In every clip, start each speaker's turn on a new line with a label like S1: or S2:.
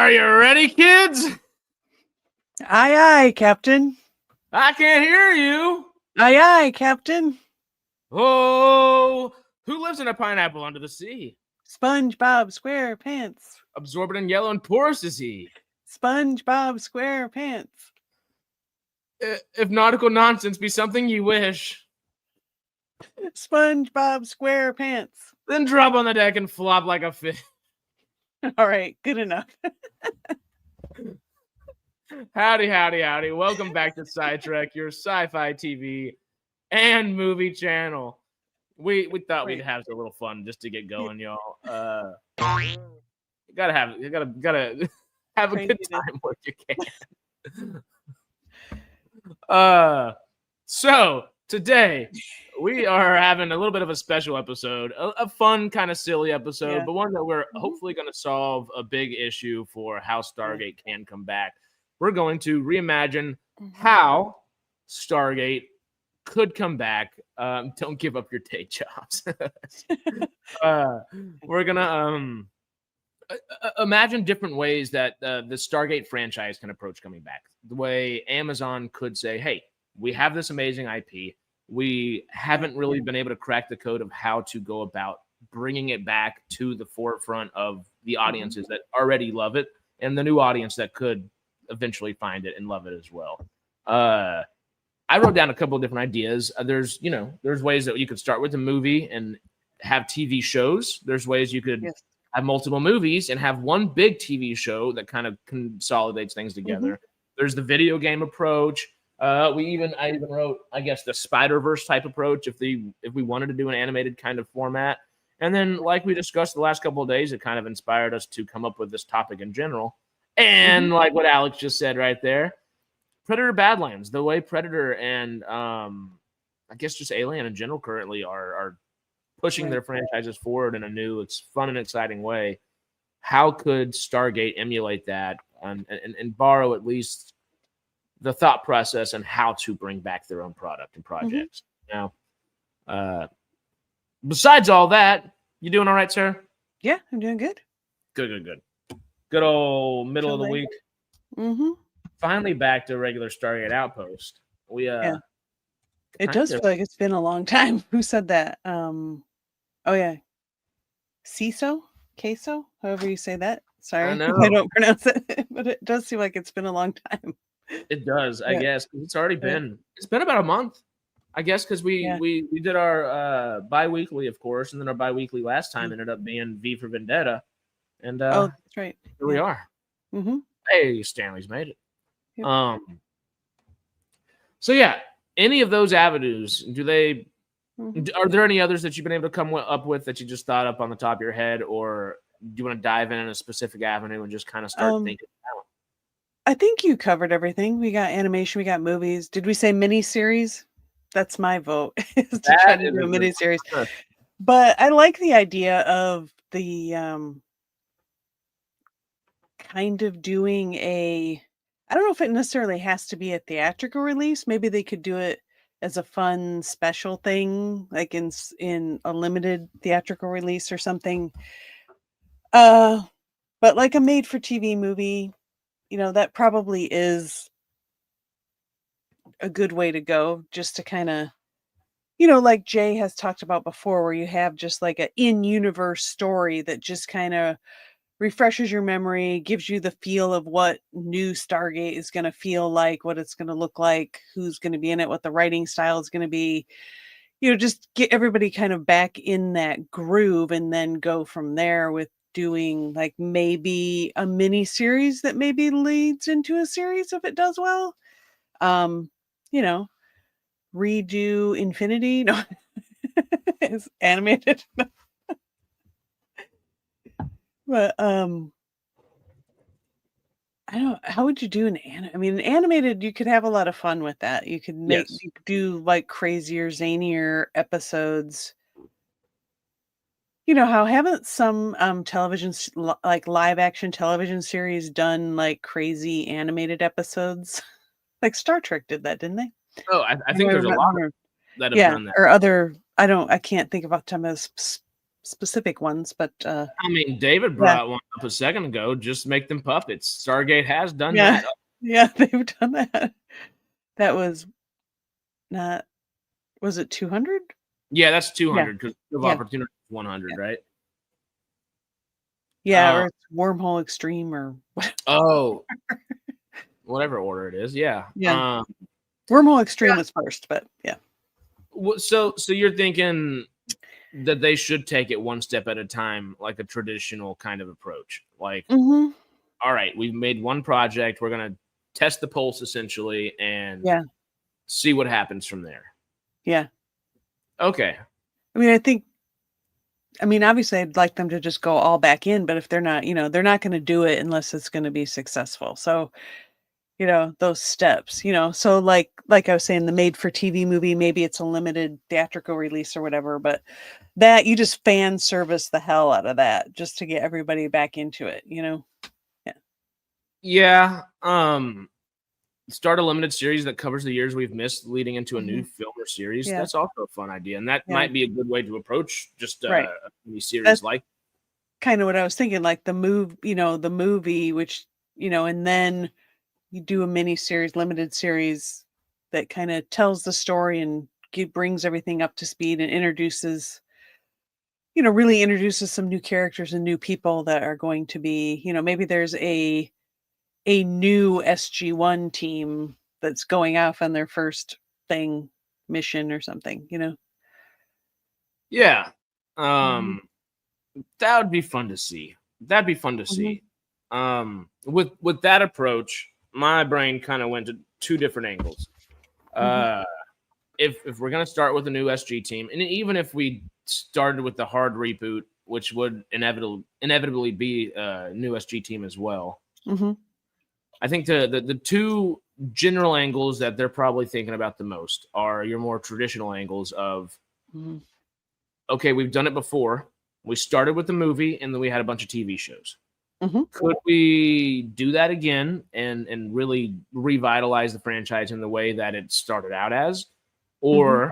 S1: Are you ready, kids?
S2: Aye, aye, Captain.
S1: I can't hear you.
S2: Aye, aye, Captain.
S1: Oh, who lives in a pineapple under the sea?
S2: SpongeBob SquarePants.
S1: Absorbent and yellow and porous is he.
S2: SpongeBob SquarePants.
S1: If nautical nonsense be something you wish,
S2: SpongeBob SquarePants.
S1: then drop on the deck and flop like a fish.
S2: All right, good enough.
S1: Howdy, howdy, howdy. Welcome back to SciTrek, your sci-fi TV and movie channel. We thought we'd have a little fun just to get going, y'all. You gotta have a good time where you can. So today we are having a little bit of a special episode, a fun kind of silly episode, but one that we're hopefully going to solve a big issue for how Stargate can come back. We're going to reimagine how Stargate could come back. Don't give up your day jobs. We're gonna imagine different ways that the Stargate franchise can approach coming back. The way Amazon could say, hey, we have this amazing IP. We haven't really been able to crack the code of how to go about bringing it back to the forefront of the audiences that already love it and the new audience that could eventually find it and love it as well. I wrote down a couple of different ideas. There's ways that you could start with a movie and have TV shows. There's ways you could have multiple movies and have one big TV show that kind of consolidates things together. There's the video game approach. I even wrote, I guess, the Spider-Verse type approach if we wanted to do an animated kind of format. And then, like we discussed the last couple of days, it kind of inspired us to come up with this topic in general. And like what Alex just said right there, Predator Badlands, the way Predator and I guess just Alien in general currently are pushing their franchises forward in a new, it's fun and exciting way. How could Stargate emulate that and borrow at least the thought process and how to bring back their own product and projects? Now, besides all that, you doing all right, sir?
S2: Yeah, I'm doing good.
S1: Good. Good old middle of the week. Finally back to regular Stargate Outpost.
S2: It does feel like it's been a long time. Who said that? Queso, however you say that. Sorry, I don't pronounce it, but it does seem like it's been a long time.
S1: It does, I guess. It's already been. It's been about a month, I guess, because we did our bi-weekly, of course, and then our bi-weekly last time ended up being V for Vendetta. And
S2: that's right.
S1: Here we are. Hey, Stanley's made it. Yep. So yeah, any of those avenues, are there any others that you've been able to come up with that you just thought up on the top of your head, or do you want to dive in a specific avenue and just kind of start thinking about it?
S2: I think you covered everything. We got animation, we got movies. Did we say miniseries? That's my vote. Is to try to do a miniseries. But I like the idea of the kind of doing I don't know if it necessarily has to be a theatrical release. Maybe they could do it as a fun special thing, like in a limited theatrical release or something. But like a made-for-TV movie, that probably is a good way to go, just to kind of, like Jay has talked about before, where you have just like an in-universe story that just kind of refreshes your memory, gives you the feel of what new Stargate is going to feel like, what it's going to look like, who's going to be in it, what the writing style is going to be, just get everybody kind of back in that groove, and then go from there with doing like maybe a mini series that maybe leads into a series if it does well. Redo Infinity. No, it's animated. But I don't. How would you do an animated? You could have a lot of fun with that. You could you could do like crazier, zanier episodes. How haven't some television like live action television series done like crazy animated episodes? Like Star Trek did that, didn't they?
S1: Oh, I think there's a lot that have done that.
S2: Or other. I can't think of off the top of specific ones, but
S1: I mean, David brought one up a second ago. Just make them puppets. Stargate has done that.
S2: Yeah, they've done that. That was not. Was it 200?
S1: Yeah, that's 200 because
S2: Yeah.
S1: opportunity is 100, right?
S2: Yeah, or it's Wormhole Extreme or
S1: whatever order it is. Yeah.
S2: Yeah. Wormhole Extreme was first, but yeah.
S1: So you're thinking that they should take it one step at a time, like a traditional kind of approach. Like, all right, we've made one project. We're going to test the pulse essentially and see what happens from there.
S2: Yeah.
S1: Okay.
S2: I mean, obviously I'd like them to just go all back in, but if they're not, they're not going to do it unless it's going to be successful. So, those steps, so like I was saying, the made for TV movie, maybe it's a limited theatrical release or whatever, but that you just fan service the hell out of that just to get everybody back into it,
S1: Yeah. Start a limited series that covers the years we've missed leading into a new film or series. That's also a fun idea. And that might be a good way to approach just a mini series. That's like
S2: kind of what I was thinking, like the movie, which, and then you do a mini series, limited series that kind of tells the story and brings everything up to speed and really introduces some new characters and new people that are going to be, maybe there's a new SG-1 team that's going off on their first mission or something,
S1: Yeah. That would be fun to see. That'd be fun to see. With that approach, my brain kind of went to two different angles. If we're going to start with a new SG team, and even if we started with the hard reboot, which would inevitably be a new SG team as well, I think the two general angles that they're probably thinking about the most are your more traditional angles of, okay, we've done it before. We started with the movie, and then we had a bunch of TV shows. Could we do that again and really revitalize the franchise in the way that it started out as? Or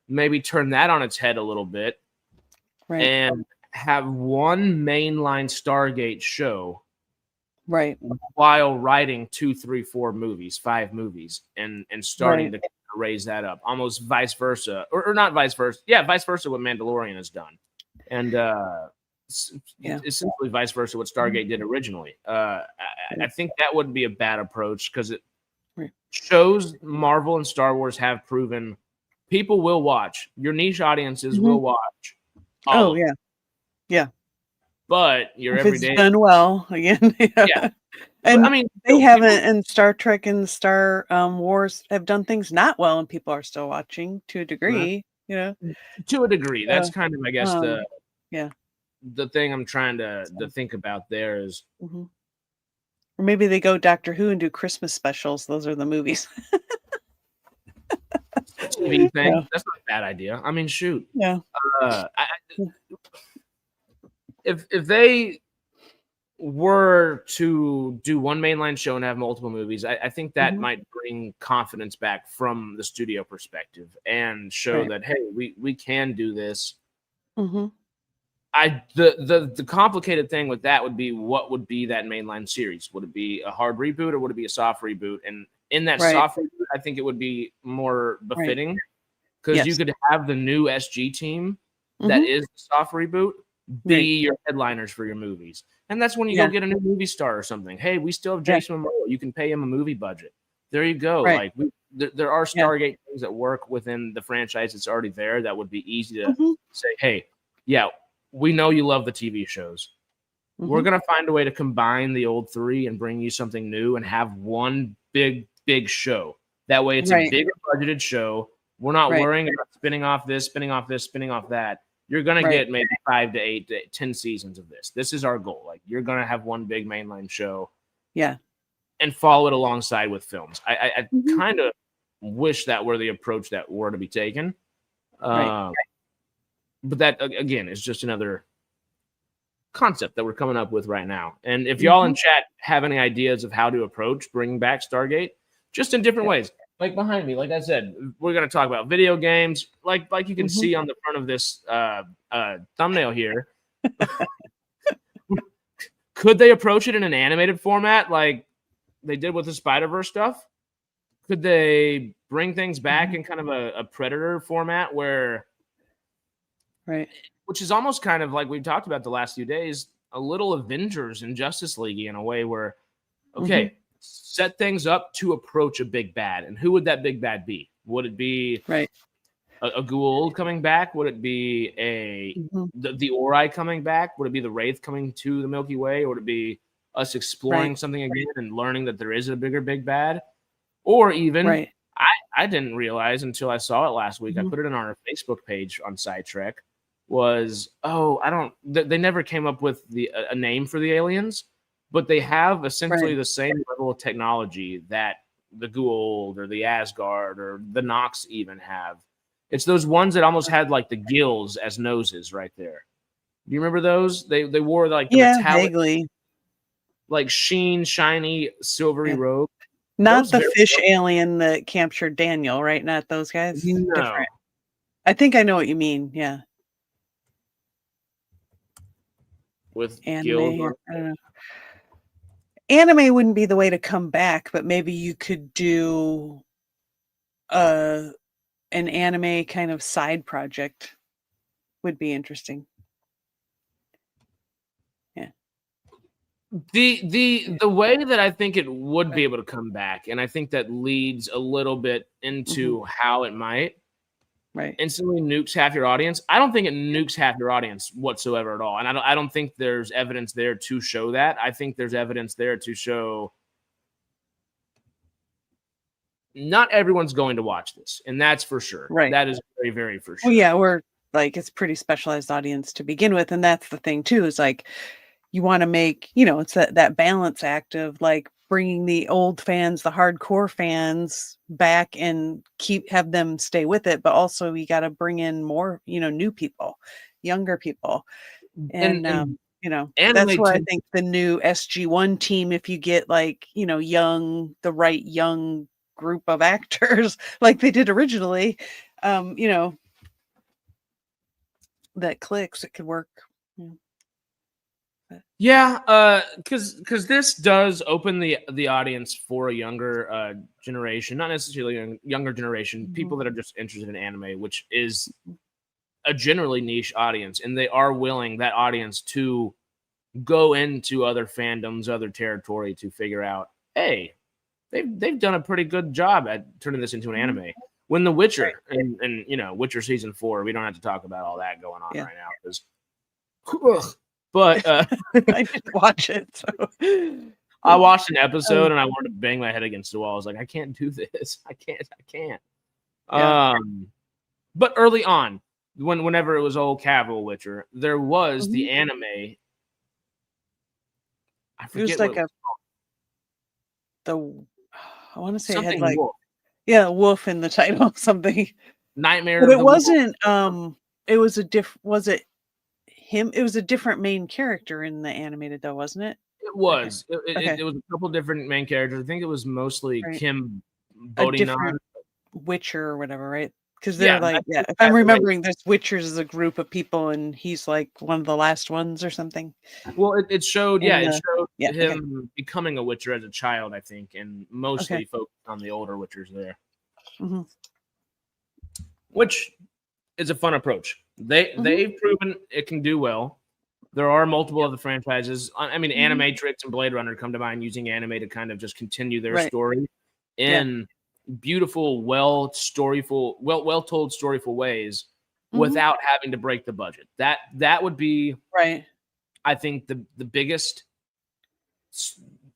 S1: maybe turn that on its head a little bit and have one mainline Stargate show while writing 2, 3, 4 movies, 5 movies, and starting to raise that up, almost vice versa, or not vice versa. Yeah, vice versa what Mandalorian has done. And essentially vice versa what Stargate did originally. I think that wouldn't be a bad approach because it shows Marvel and Star Wars have proven people will watch. Your niche audiences will watch.
S2: Yeah.
S1: But your everyday
S2: done well again. And I mean, they haven't, and Star Trek and Star Wars have done things not well, and people are still watching to a degree.
S1: To a degree. That's kind of, I guess, the thing I'm trying to think about there is,
S2: or maybe they go Doctor Who and do Christmas specials. Those are the movies.
S1: TV thing. That's not a bad idea. I mean, shoot. If they were to do one mainline show and have multiple movies, I think that might bring confidence back from the studio perspective and show that, hey, we can do this. The complicated thing with that would be, what would be that mainline series? Would it be a hard reboot or would it be a soft reboot? And in that soft reboot, I think it would be more befitting because you could have the new SG team that is the soft reboot be your headliners for your movies. And that's when you go get a new movie star or something. Hey, we still have Jason Momoa. You can pay him a movie budget. There you go. Like there are Stargate things that work within the franchise that's already there that would be easy to say, hey, we know you love the TV shows. We're going to find a way to combine the old 3 and bring you something new and have one big show. That way it's a bigger budgeted show. We're not worrying about spinning off this, spinning off this, spinning off that. You're going to get maybe 5 to 8 to 10 seasons of this. This is our goal. Like, you're going to have one big mainline show. And follow it alongside with films. I kind of wish that were the approach that were to be taken. But that, again, is just another concept that we're coming up with right now. And if y'all in chat have any ideas of how to approach bringing back Stargate, just in different ways, like behind me, like I said, we're gonna talk about video games. Like you can
S2: Mhm.
S1: see on the front of this thumbnail here. Could they approach it in an animated format like they did with the Spider-Verse stuff? Could they bring things back in kind of a Predator format where,
S2: Right.
S1: which is almost kind of like we've talked about the last few days, a little Avengers and Justice League in a way where, okay, set things up to approach a big bad. And who would that big bad be? Would it be
S2: Right.
S1: a Gould coming back? Would it be the Ori coming back? Would it be the Wraith coming to the Milky Way? Or would it be us exploring something again and learning that there is a bigger big bad? Or even, I didn't realize until I saw it last week, I put it on our Facebook page on SciTrek, was, they never came up with a name for the aliens, but they have essentially the same level of technology that the Gould or the Asgard or the Nox even have. It's those ones that almost had like the gills as noses right there. Do you remember those? They wore like the metallic,
S2: vaguely.
S1: like shiny, silvery robe.
S2: Not
S1: Those
S2: the
S1: very
S2: fish alien that captured Daniel, right? Not those guys.
S1: No.
S2: Different. I think I know what you mean. Yeah.
S1: With
S2: Anime.
S1: gills.
S2: I don't know. Anime wouldn't be the way to come back, but maybe you could do an anime kind of side project. Would be interesting. Yeah.
S1: The way that I think it would be able to come back, and I think that leads a little bit into how it might instantly nukes half your audience. I don't think it nukes half your audience whatsoever at all, and I don't think there's evidence there to show that. I think there's evidence there to show not everyone's going to watch this, and that's for sure.
S2: Right.
S1: That is very, very for sure.
S2: Well, yeah, we're like, it's pretty specialized audience to begin with, and that's the thing too, is like, you want to make, it's that balance act of like bringing the old fans, the hardcore fans back and have them stay with it. But also you got to bring in more, new people, younger people. And that's why I think the new SG1 team, if you get like, the right young group of actors, like they did originally, that clicks, it could work.
S1: Yeah, because this does open the audience for a younger generation, not necessarily a younger generation, people that are just interested in anime, which is a generally niche audience, and they are willing, that audience, to go into other fandoms, other territory to figure out, hey, they've done a pretty good job at turning this into an anime. When The Witcher and Witcher season 4, we don't have to talk about all that going on right now because. But
S2: I didn't watch it. So.
S1: I watched an episode and I wanted to bang my head against the wall. I was like, I can't do this. I can't.
S2: Yeah.
S1: But early on, whenever it was old Cavill Witcher, there was the anime. I forget. It was like
S2: I want to say
S1: something
S2: it had like
S1: wolf.
S2: Wolf in the title, something.
S1: Nightmare.
S2: But it wasn't. It was was it him? It was a different main character in the animated, though, wasn't it?
S1: It was. Okay. It was a couple different main characters. I think it was mostly Kim Bodhinon.
S2: Witcher or whatever, right? Because they're if I'm remembering, there's Witchers as a group of people, and he's like one of the last ones or something.
S1: Well, it showed, him becoming a Witcher as a child, I think, and mostly focused on the older Witchers there. Which is a fun approach. They've proven it can do well. There are multiple other franchises. I mean, Animatrix and Blade Runner come to mind, using anime to kind of just continue their story in beautiful, well-told, storyful ways without having to break the budget. That would be I think the biggest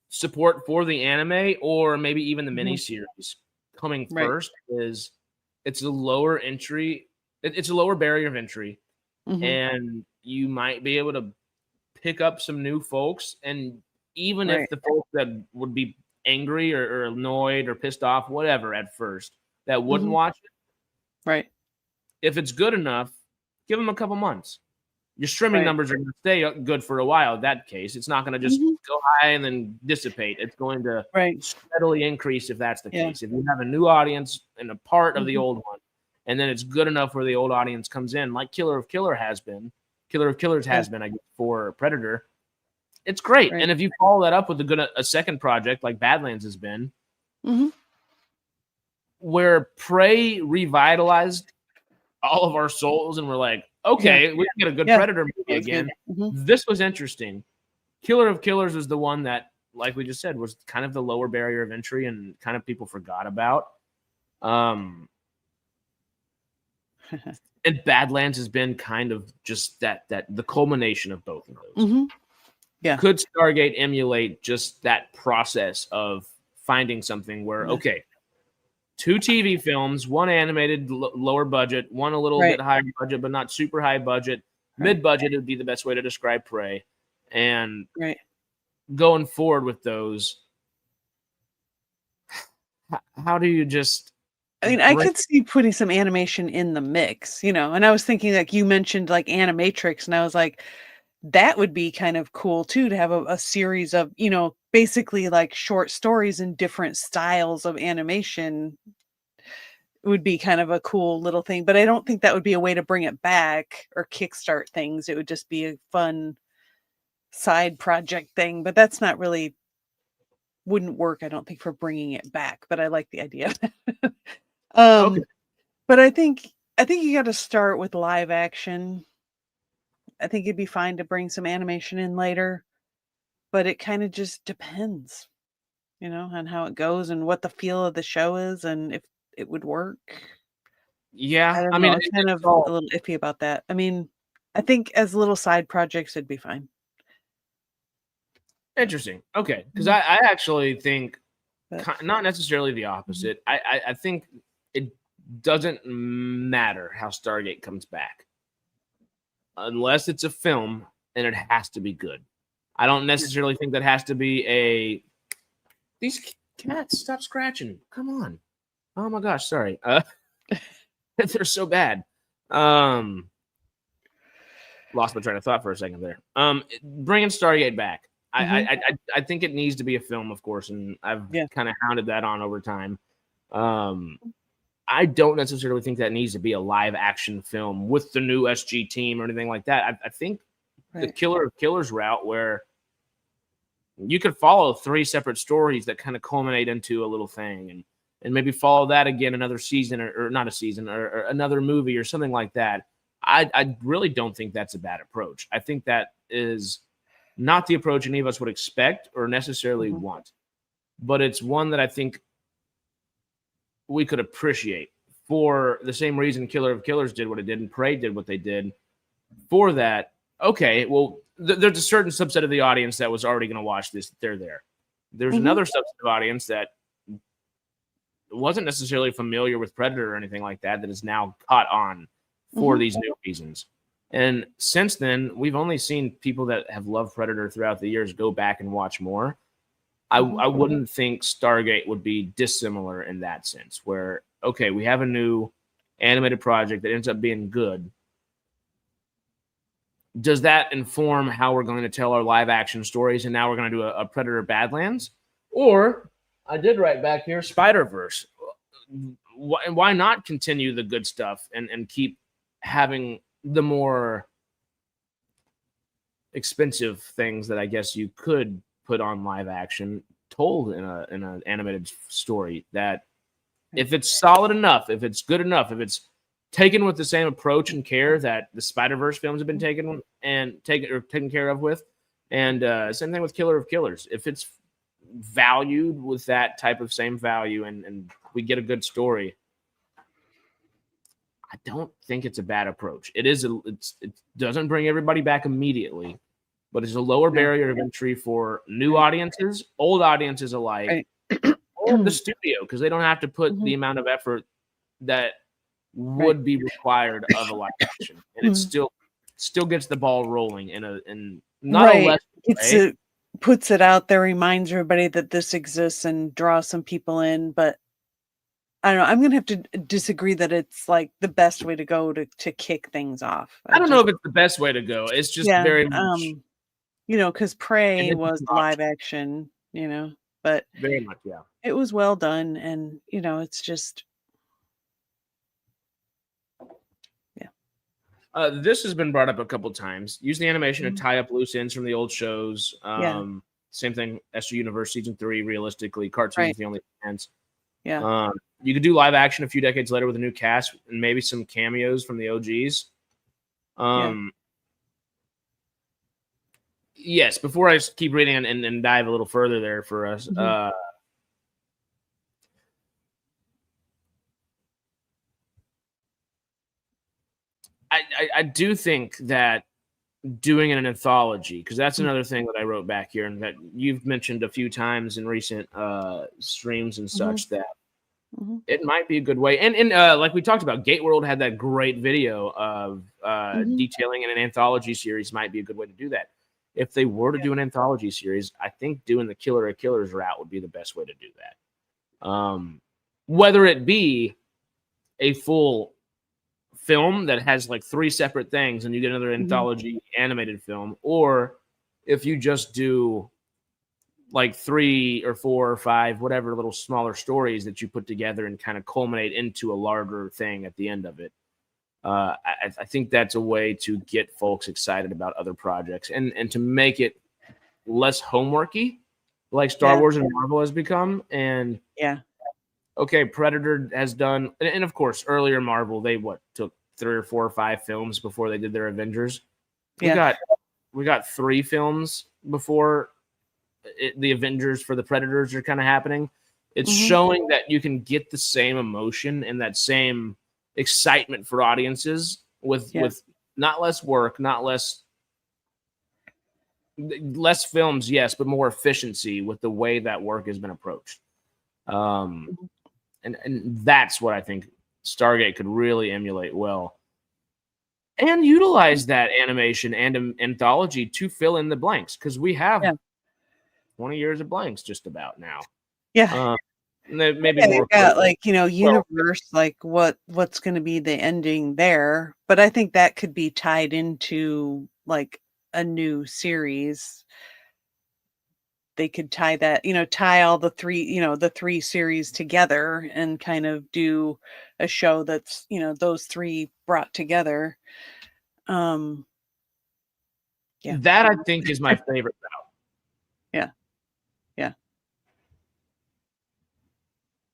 S1: support for the anime, or maybe even the miniseries coming first, is it's a lower entry. It's a lower barrier of entry, and you might be able to pick up some new folks. And even if the folks that would be angry or annoyed or pissed off, whatever, at first, that wouldn't watch it, if it's good enough, give them a couple months. Your streaming
S2: Right.
S1: numbers are going to stay good for a while. In that case, it's not going to just
S2: Mhm.
S1: go high and then dissipate. It's going to
S2: Right.
S1: steadily increase if that's the
S2: Yeah.
S1: case. If you have a new audience and a part of the
S2: Mhm.
S1: old one, and then it's good enough where the old audience comes in, like Killer of Killers has been, I guess, for Predator. It's great.
S2: Right.
S1: And if you follow that up with a second project like Badlands has been,
S2: Mhm.
S1: where Prey revitalized all of our souls, and we're like, okay, we can get a good
S2: Yeah.
S1: Predator
S2: That
S1: movie
S2: was good.
S1: again.
S2: Mhm.
S1: This was interesting. Killer of Killers was the one that, like we just said, was kind of the lower barrier of entry and kind of people forgot about. And Badlands has been kind of just that the culmination of both of those.
S2: Mhm. Yeah.
S1: Could Stargate emulate just that process of finding something where,
S2: Yeah.
S1: okay, 2 TV films, one animated lower budget, one a little
S2: Right.
S1: bit higher budget, but not super high budget.
S2: Right.
S1: Mid-budget would be the best way to describe Prey. And
S2: Right.
S1: going forward with those, how do you just
S2: I mean, I
S1: bring
S2: could see putting some animation in the mix, and I was thinking, like, you mentioned, like, Animatrix, and I was like, that would be kind of cool too to have a series of, basically like short stories in different styles of animation would be kind of a cool little thing. But I don't think that would be a way to bring it back or kickstart things. It would just be a fun side project thing. But that's not really wouldn't work, I don't think, for bringing it back. But I like the idea.
S1: Okay.
S2: But I think you got to start with live action. I think it'd be fine to bring some animation in later, but it kind of just depends, on how it goes and what the feel of the show is and if it would work. I
S1: Yeah,
S2: don't
S1: I mean,
S2: know. I'm kind
S1: it's
S2: of
S1: all
S2: a little iffy about that. I mean, I think as little side projects, it'd be fine.
S1: interesting. Okay, because
S2: Mhm.
S1: I actually think
S2: But
S1: not necessarily the
S2: Mhm.
S1: opposite. I think it doesn't matter how Stargate comes back unless it's a film and it has to be good. I don't
S2: Yeah.
S1: necessarily think that has to be a these cats stop scratching. Come on. Oh my gosh, sorry. They're so bad. Lost my train of thought for a second there. Bringing Stargate back.
S2: Mhm.
S1: I think it needs to be a film, of course, and I've
S2: Yeah.
S1: kind of hounded that on over time. I don't necessarily think that needs to be a live action film with the new SG team or anything like that. I think the
S2: Right.
S1: Killer of Killers route, where you could follow 3 separate stories that kind of culminate into a little thing, and maybe follow that again another season or not a season or another movie or something like that. I really don't think that's a bad approach. I think that is not the approach any of us would expect or necessarily
S2: Mhm.
S1: want, but it's one that I think we could appreciate for the same reason Killer of Killers did what it did and Prey did what they did. For that, okay, well, there's a certain subset of the audience that was already going to watch this. They're there. There's
S2: Mhm.
S1: another subset of audience that wasn't necessarily familiar with Predator or anything like that, that is now caught on for
S2: Mhm.
S1: these new reasons. And since then, we've only seen people that have loved Predator throughout the years go back and watch more. I
S2: Mhm.
S1: wouldn't think Stargate would be dissimilar in that sense, where, okay, we have a new animated project that ends up being good. Does that inform how we're going to tell our live action stories? And now we're going to do a Predator Badlands? Or I did write back here Spider-Verse. Why not continue the good stuff and keep having the more expensive things that I guess you could put on live action told in an animated story that if it's solid enough, if it's good enough, if it's taken with the same approach and care that the Spider-Verse films have been taken care of with, and same thing with Killer of Killers. If it's valued with that type of same value and we get a good story, I don't think it's a bad approach. It doesn't bring everybody back immediately, but it's a lower
S2: Yeah.
S1: barrier of entry for new
S2: Right.
S1: audiences, old audiences alike,
S2: Right.
S1: or the studio, because they don't have to put the
S2: Mhm.
S1: amount of effort that
S2: Right.
S1: would be required of a live action, and it
S2: Mhm.
S1: still gets the ball rolling in not a
S2: Right.
S1: less
S2: It's
S1: way.
S2: puts it out there, reminds everybody that this exists and draws some people in, but I don't know. I'm gonna have to disagree that it's like the best way to go to kick things off.
S1: I don't know if it's the best way to go. It's just very much,
S2: because Prey was live action, but
S1: very much, yeah.
S2: it was well done, and it's just
S1: This has been brought up a couple times. Use the animation to tie up loose ends from the old shows. Same thing, SU Universe Season 3, realistically. Cartoons the only chance.
S2: Yeah.
S1: You could do live action a few decades later with a new cast and maybe some cameos from the OGs. Yes, before I keep reading and dive a little further there for us, I do think that doing an anthology, because that's another thing that I wrote back here and that you've mentioned a few times in recent streams and such, that it might be a good way. And like we talked about, Gate World had that great video of detailing in an anthology series might be a good way to do that. If they were to do an anthology series, I think doing the Killer of Killers route would be the best way to do that. Whether it be a full film that has like 3 separate things and you get another anthology animated film, or if you just do like 3 or 4 or 5, whatever little smaller stories that you put together and kind of culminate into a larger thing at the end of it. I think that's a way to get folks excited about other projects and to make it less homeworky, like Star Wars and Marvel has become. And okay, Predator has done, and of course, earlier Marvel, they took 3 or 4 or 5 films before they did their Avengers. We got 3 films before the Avengers for the Predators are kind of happening. It's showing that you can get the same emotion and that same excitement for audiences with not less work, not less films, yes, but more efficiency with the way that work has been approached. And that's what I think Stargate could really emulate well and utilize that animation and anthology to fill in the blanks, because we have 20 years of blanks just about now. Maybe more
S2: got like universe, like what's going to be the ending there, but I think that could be tied into like a new series. They could tie that, tie all the 3 series together and kind of do a show that's those 3 brought together.
S1: That I think is my favorite route.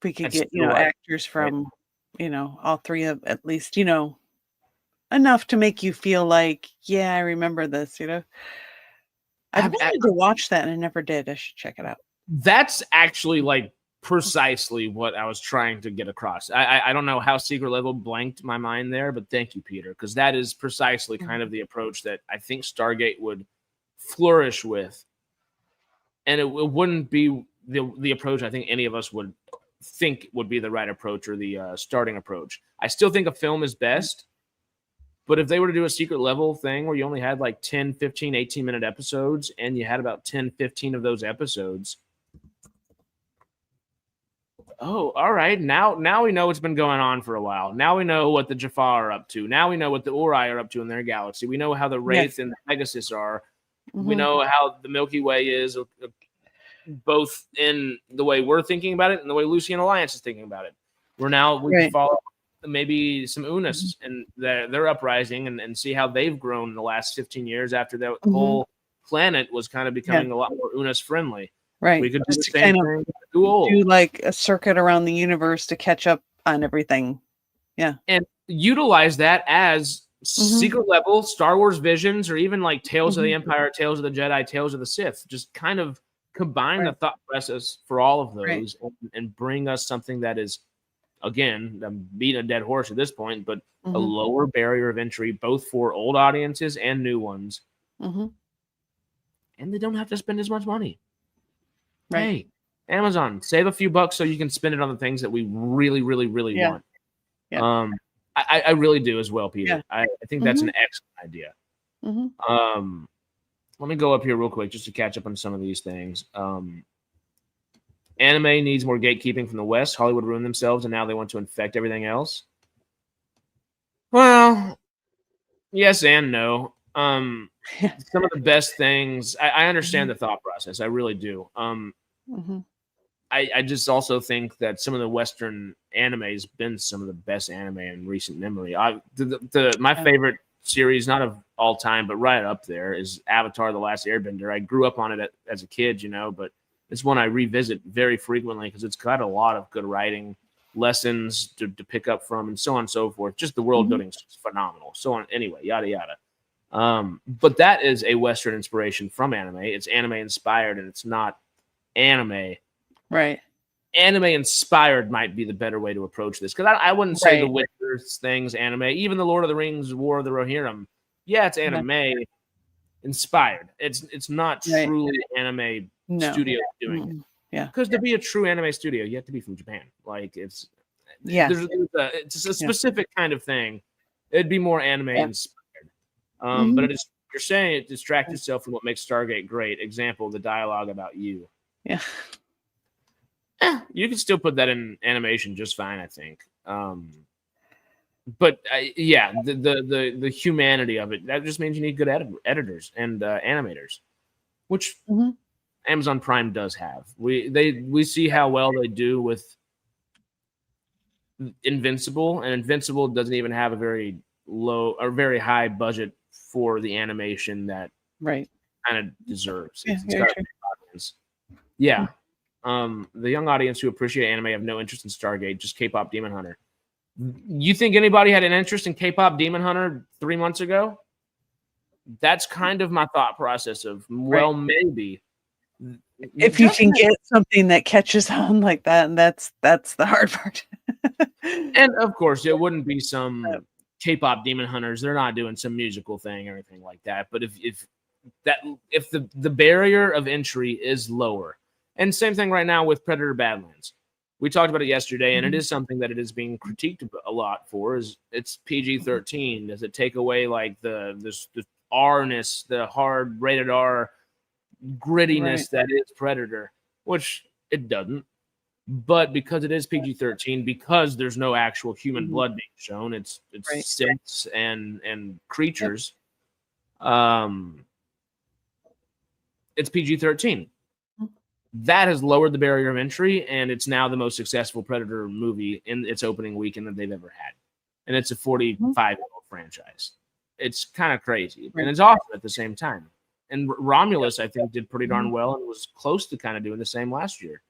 S2: If we could get actors from all 3 of at least enough to make you feel like I remember this. I wanted to watch that and I never did. I should check it out.
S1: That's actually like precisely what I was trying to get across. I don't know how Secret Level blanked my mind there, but thank you, Peter, because that is precisely kind of the approach that I think Stargate would flourish with, and it wouldn't be the approach I think any of us would think would be the right approach or the starting approach. I still think a film is best, but if they were to do a Secret Level thing where you only had like 10, 15, 18-minute episodes and you had about 10, 15 of those episodes, all right, now we know what's been going on for a while. Now we know what the Jaffa are up to. Now we know what the Ori are up to in their galaxy. We know how the Wraith and the Pegasus are. We know how the Milky Way is, both in the way we're thinking about it and the way Lucian Alliance is thinking about it. We can follow maybe some Unis and their uprising and see how they've grown in the last 15 years after that whole planet was kind of becoming a lot more Unis friendly.
S2: Right.
S1: We could do
S2: just
S1: the same thing.
S2: Do like a circuit around the universe to catch up on everything. Yeah.
S1: And utilize that as Secret Level, Star Wars Visions, or even like Tales of the Empire, Tales of the Jedi, Tales of the Sith. Just kind of combine the thought process for all of those and bring us something that is, again, I'm beating a dead horse at this point, but a lower barrier of entry, both for old audiences and new ones. And they don't have to spend as much money. Hey, Amazon, save a few bucks so you can spend it on the things that we really, really, really want. I really do as well, Peter. I think that's an excellent idea. Let me go up here real quick just to catch up on some of these things. Anime needs more gatekeeping from the West. Hollywood ruined themselves, and now they want to infect everything else. Well, yes and no. Some of the best things, I understand the thought process. I really do. I just also think that some of the Western anime has been some of the best anime in recent memory. My favorite series, not of all time, but right up there, is Avatar: The Last Airbender. I grew up on it as a kid, but it's one I revisit very frequently because it's got a lot of good writing lessons to pick up from, and so on and so forth. Just the world building is phenomenal. So on, anyway, yada yada. But that is a Western inspiration from anime. It's anime inspired, and it's not anime.
S2: Right.
S1: Anime inspired might be the better way to approach this, because I wouldn't say the Witcher things anime, even the Lord of the Rings, War of the Rohirrim. Yeah, it's anime inspired. It's not truly anime studio doing it.
S2: Yeah,
S1: because to be a true anime studio, you have to be from Japan. Like it's a specific kind of thing. It'd be more anime inspired. But you're saying it distracts yourself from what makes Stargate great. Example, the dialogue about you.
S2: Yeah.
S1: You can still put that in animation just fine, I think. But the humanity of it, that just means you need good editors and animators, which Amazon Prime does have. We see how well they do with Invincible, and Invincible doesn't even have a very low or very high budget for the animation that kind of deserves. It's got a big audience. Yeah. The young audience who appreciate anime have no interest in Stargate, just K-pop Demon Hunter. You think anybody had an interest in K-pop Demon Hunter 3 months ago? That's kind of my thought process of, well, maybe.
S2: If you can get something that catches on like that, and that's the hard part.
S1: And of course, it wouldn't be some K-pop Demon Hunters. They're not doing some musical thing or anything like that. But if the barrier of entry is lower, and same thing right now with Predator Badlands. We talked about it yesterday, and it is something that it is being critiqued a lot for. Is it's PG-13? Does it take away like the R-ness, the hard rated R grittiness that is Predator? Which it doesn't. But because it is PG-13, because there's no actual human blood being shown, it's synths and creatures. It's PG-13. That has lowered the barrier of entry, and it's now the most successful Predator movie in its opening weekend that they've ever had. And it's a 45-year-old franchise. It's kind of crazy, and it's awesome at the same time. And Romulus, I think, did pretty darn well and was close to kind of doing the same last year.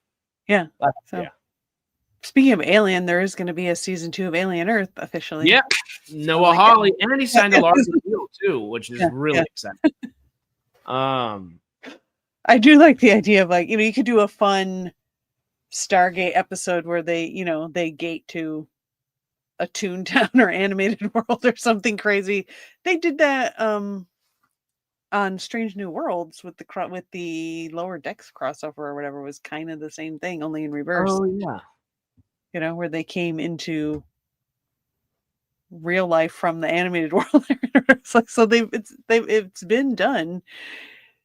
S2: Yeah. Speaking of Alien, there is going to be a season 2 of Alien Earth officially.
S1: Yeah. Noah Hawley, and he signed a larger deal too, which is really exciting.
S2: I do like the idea of you could do a fun Stargate episode where they gate to a Toontown or Animated World or something crazy. They did that on Strange New Worlds with the Lower Decks crossover or whatever. Was kind of the same thing, only in reverse.
S1: Oh yeah.
S2: Where they came into real life from the animated world. It's been done.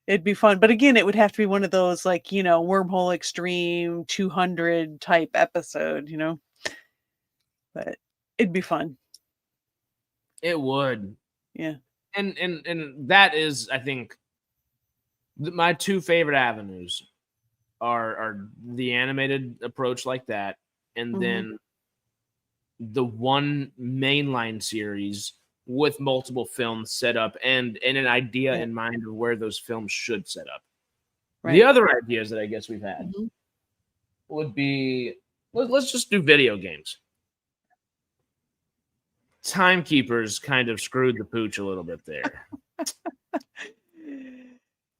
S2: It'd be fun, but again, it would have to be one of those Wormhole Extreme 200 type episode, But it'd be fun.
S1: It would.
S2: Yeah.
S1: And that is, I think, my two favorite avenues are the animated approach like that, and then the one mainline series with multiple films set up and an idea in mind of where those films should set up. The other ideas that I guess we've had would be, let's just do video games. Timekeepers kind of screwed the pooch a little bit there.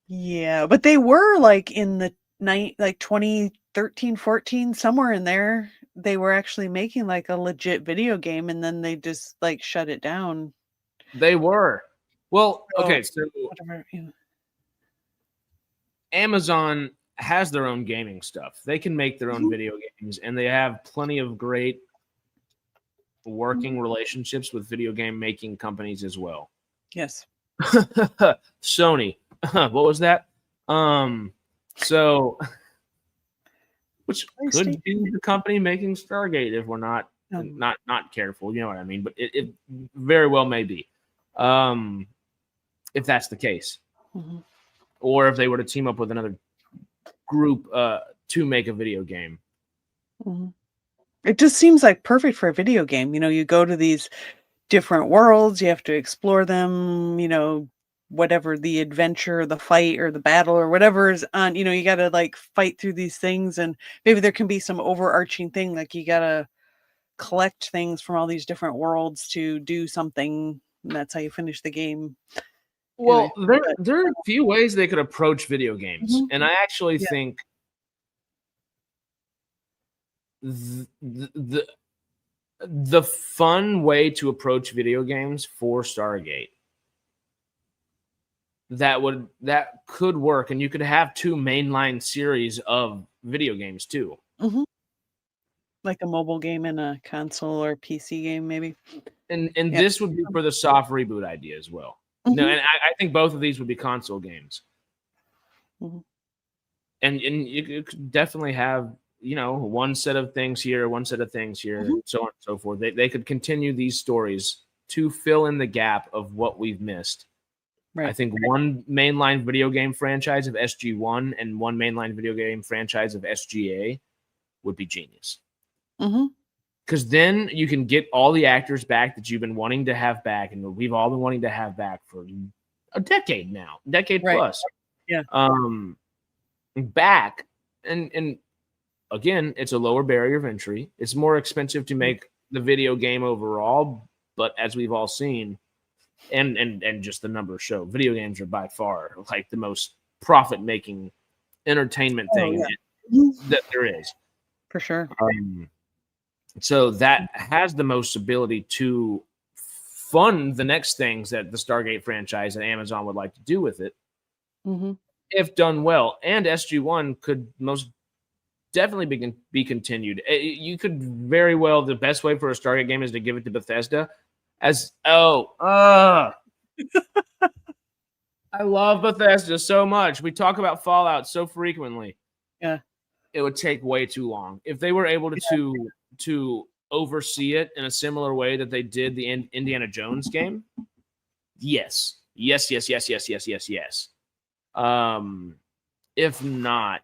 S2: Yeah, but they were in the 2013, 14, somewhere in there. They were actually making a legit video game, and then they just shut it down.
S1: They were. Well, okay, so Amazon has their own gaming stuff. They can make their own video games, and they have plenty of great working relationships with video game making companies as well.
S2: Yes.
S1: Sony. What was that? So which could be the company making Stargate if we're not careful. You know what I mean? But it very well may be, if that's the case, or if they were to team up with another group to make a video game.
S2: It just seems like perfect for a video game. You know, you go to these different worlds, you have to explore them, you know, whatever the adventure, the fight or the battle or whatever is on, you know, you got to like fight through these things, and maybe there can be some overarching thing, like you got to collect things from all these different worlds to do something, and that's how you finish the game.
S1: Well, there are a few ways they could approach video games, and I actually think the fun way to approach video games for Stargate that could work, and you could have 2 mainline series of video games too.
S2: Like a mobile game and a console or PC game, maybe.
S1: And this would be for the soft reboot idea as well. No, and I think both of these would be console games. And you could definitely have, you know, one set of things here, one set of things here, so on and so forth. They could continue these stories to fill in the gap of what we've missed. Right. I think one mainline video game franchise of SG-1 and one mainline video game franchise of SGA would be genius. Because then you can get all the actors back that you've been wanting to have back, and we've all been wanting to have back for a decade now, plus. Yeah. Back, and again, it's a lower barrier of entry. It's more expensive to make the video game overall, but as we've all seen, and just the numbers show, video games are by far like the most profit-making entertainment thing that there is.
S2: For sure.
S1: So that has the most ability to fund the next things that the Stargate franchise and Amazon would like to do with it, if done well. And SG-1 could most definitely be continued. You could very well, the best way for a Stargate game is to give it to Bethesda. I love Bethesda so much. We talk about Fallout so frequently.
S2: Yeah.
S1: It would take way too long. If they were able to oversee it in a similar way that they did the Indiana Jones game, yes. If not,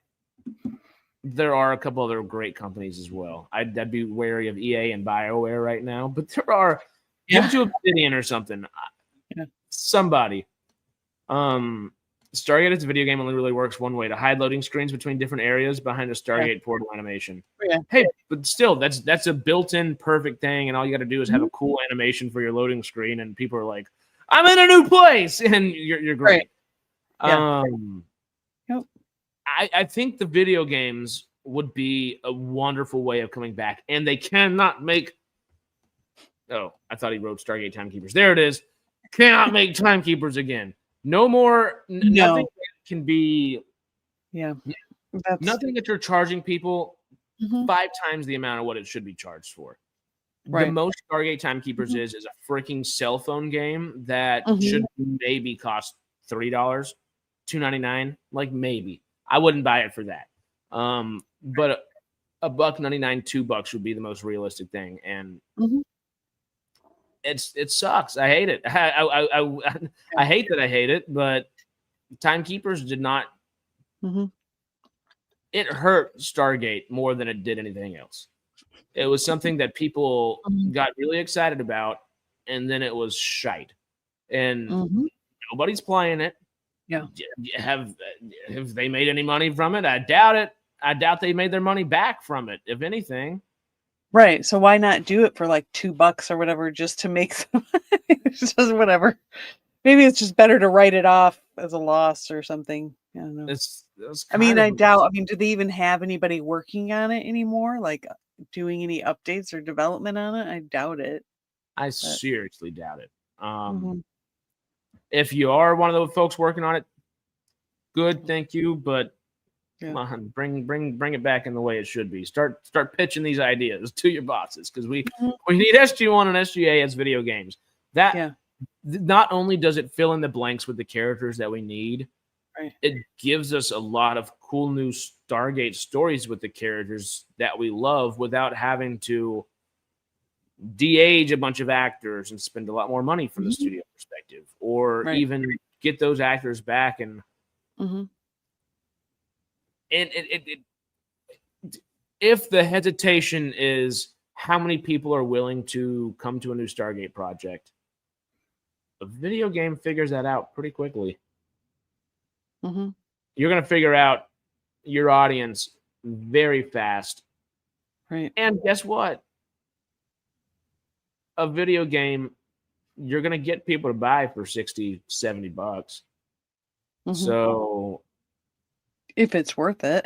S1: there are a couple other great companies as well. I'd be wary of EA and BioWare right now, but there are. Give it to Obsidian or something. Somebody. Stargate as a video game only really works one way: to hide loading screens between different areas behind a Stargate portal animation. Hey, but still, that's a built-in perfect thing, and all you got to do is have a cool animation for your loading screen, and people are like, "I'm in a new place," and you're great. I think the video games would be a wonderful way of coming back, and they cannot make. Oh, I thought he wrote Stargate Timekeepers. There it is. Cannot make Timekeepers again. No more. Nothing can be. Nothing that you're charging people 5 times the amount of what it should be charged for. The most Stargate Timekeepers is a freaking cell phone game that should maybe cost $3, $2.99. Like maybe. I wouldn't buy it for that. But $1.99, $2 would be the most realistic thing, and. It sucks. I hate it. I hate that I hate it, but Timekeepers did not. It hurt Stargate more than it did anything else. It was something that people got really excited about, and then it was shite, and nobody's playing it. Have they made any money from it? I doubt it. I doubt they made their money back from it, if anything.
S2: Right. So why not do it for like $2 or whatever, just to make some just whatever. Maybe it's just better to write it off as a loss or something. I don't know. I doubt. I mean, do they even have anybody working on it anymore? Like doing any updates or development on it? I doubt it.
S1: I seriously doubt it. If you are one of the folks working on it, good, thank you. But come on, bring it back in the way it should be. Start pitching these ideas to your bosses, because we need SG-1 and SGA as video games. That not only does it fill in the blanks with the characters that we need,
S2: Right.
S1: it gives us a lot of cool new Stargate stories with the characters that we love without having to de-age a bunch of actors and spend a lot more money from the studio perspective, or
S2: Right.
S1: even get those actors back. And
S2: Mm-hmm.
S1: if the hesitation is how many people are willing to come to a new Stargate project, a video game figures that out pretty quickly.
S2: Mm-hmm.
S1: You're going to figure out your audience very fast.
S2: Right.
S1: And guess what? A video game, you're going to get people to buy for $60, $70.
S2: Mm-hmm.
S1: So
S2: if it's worth it.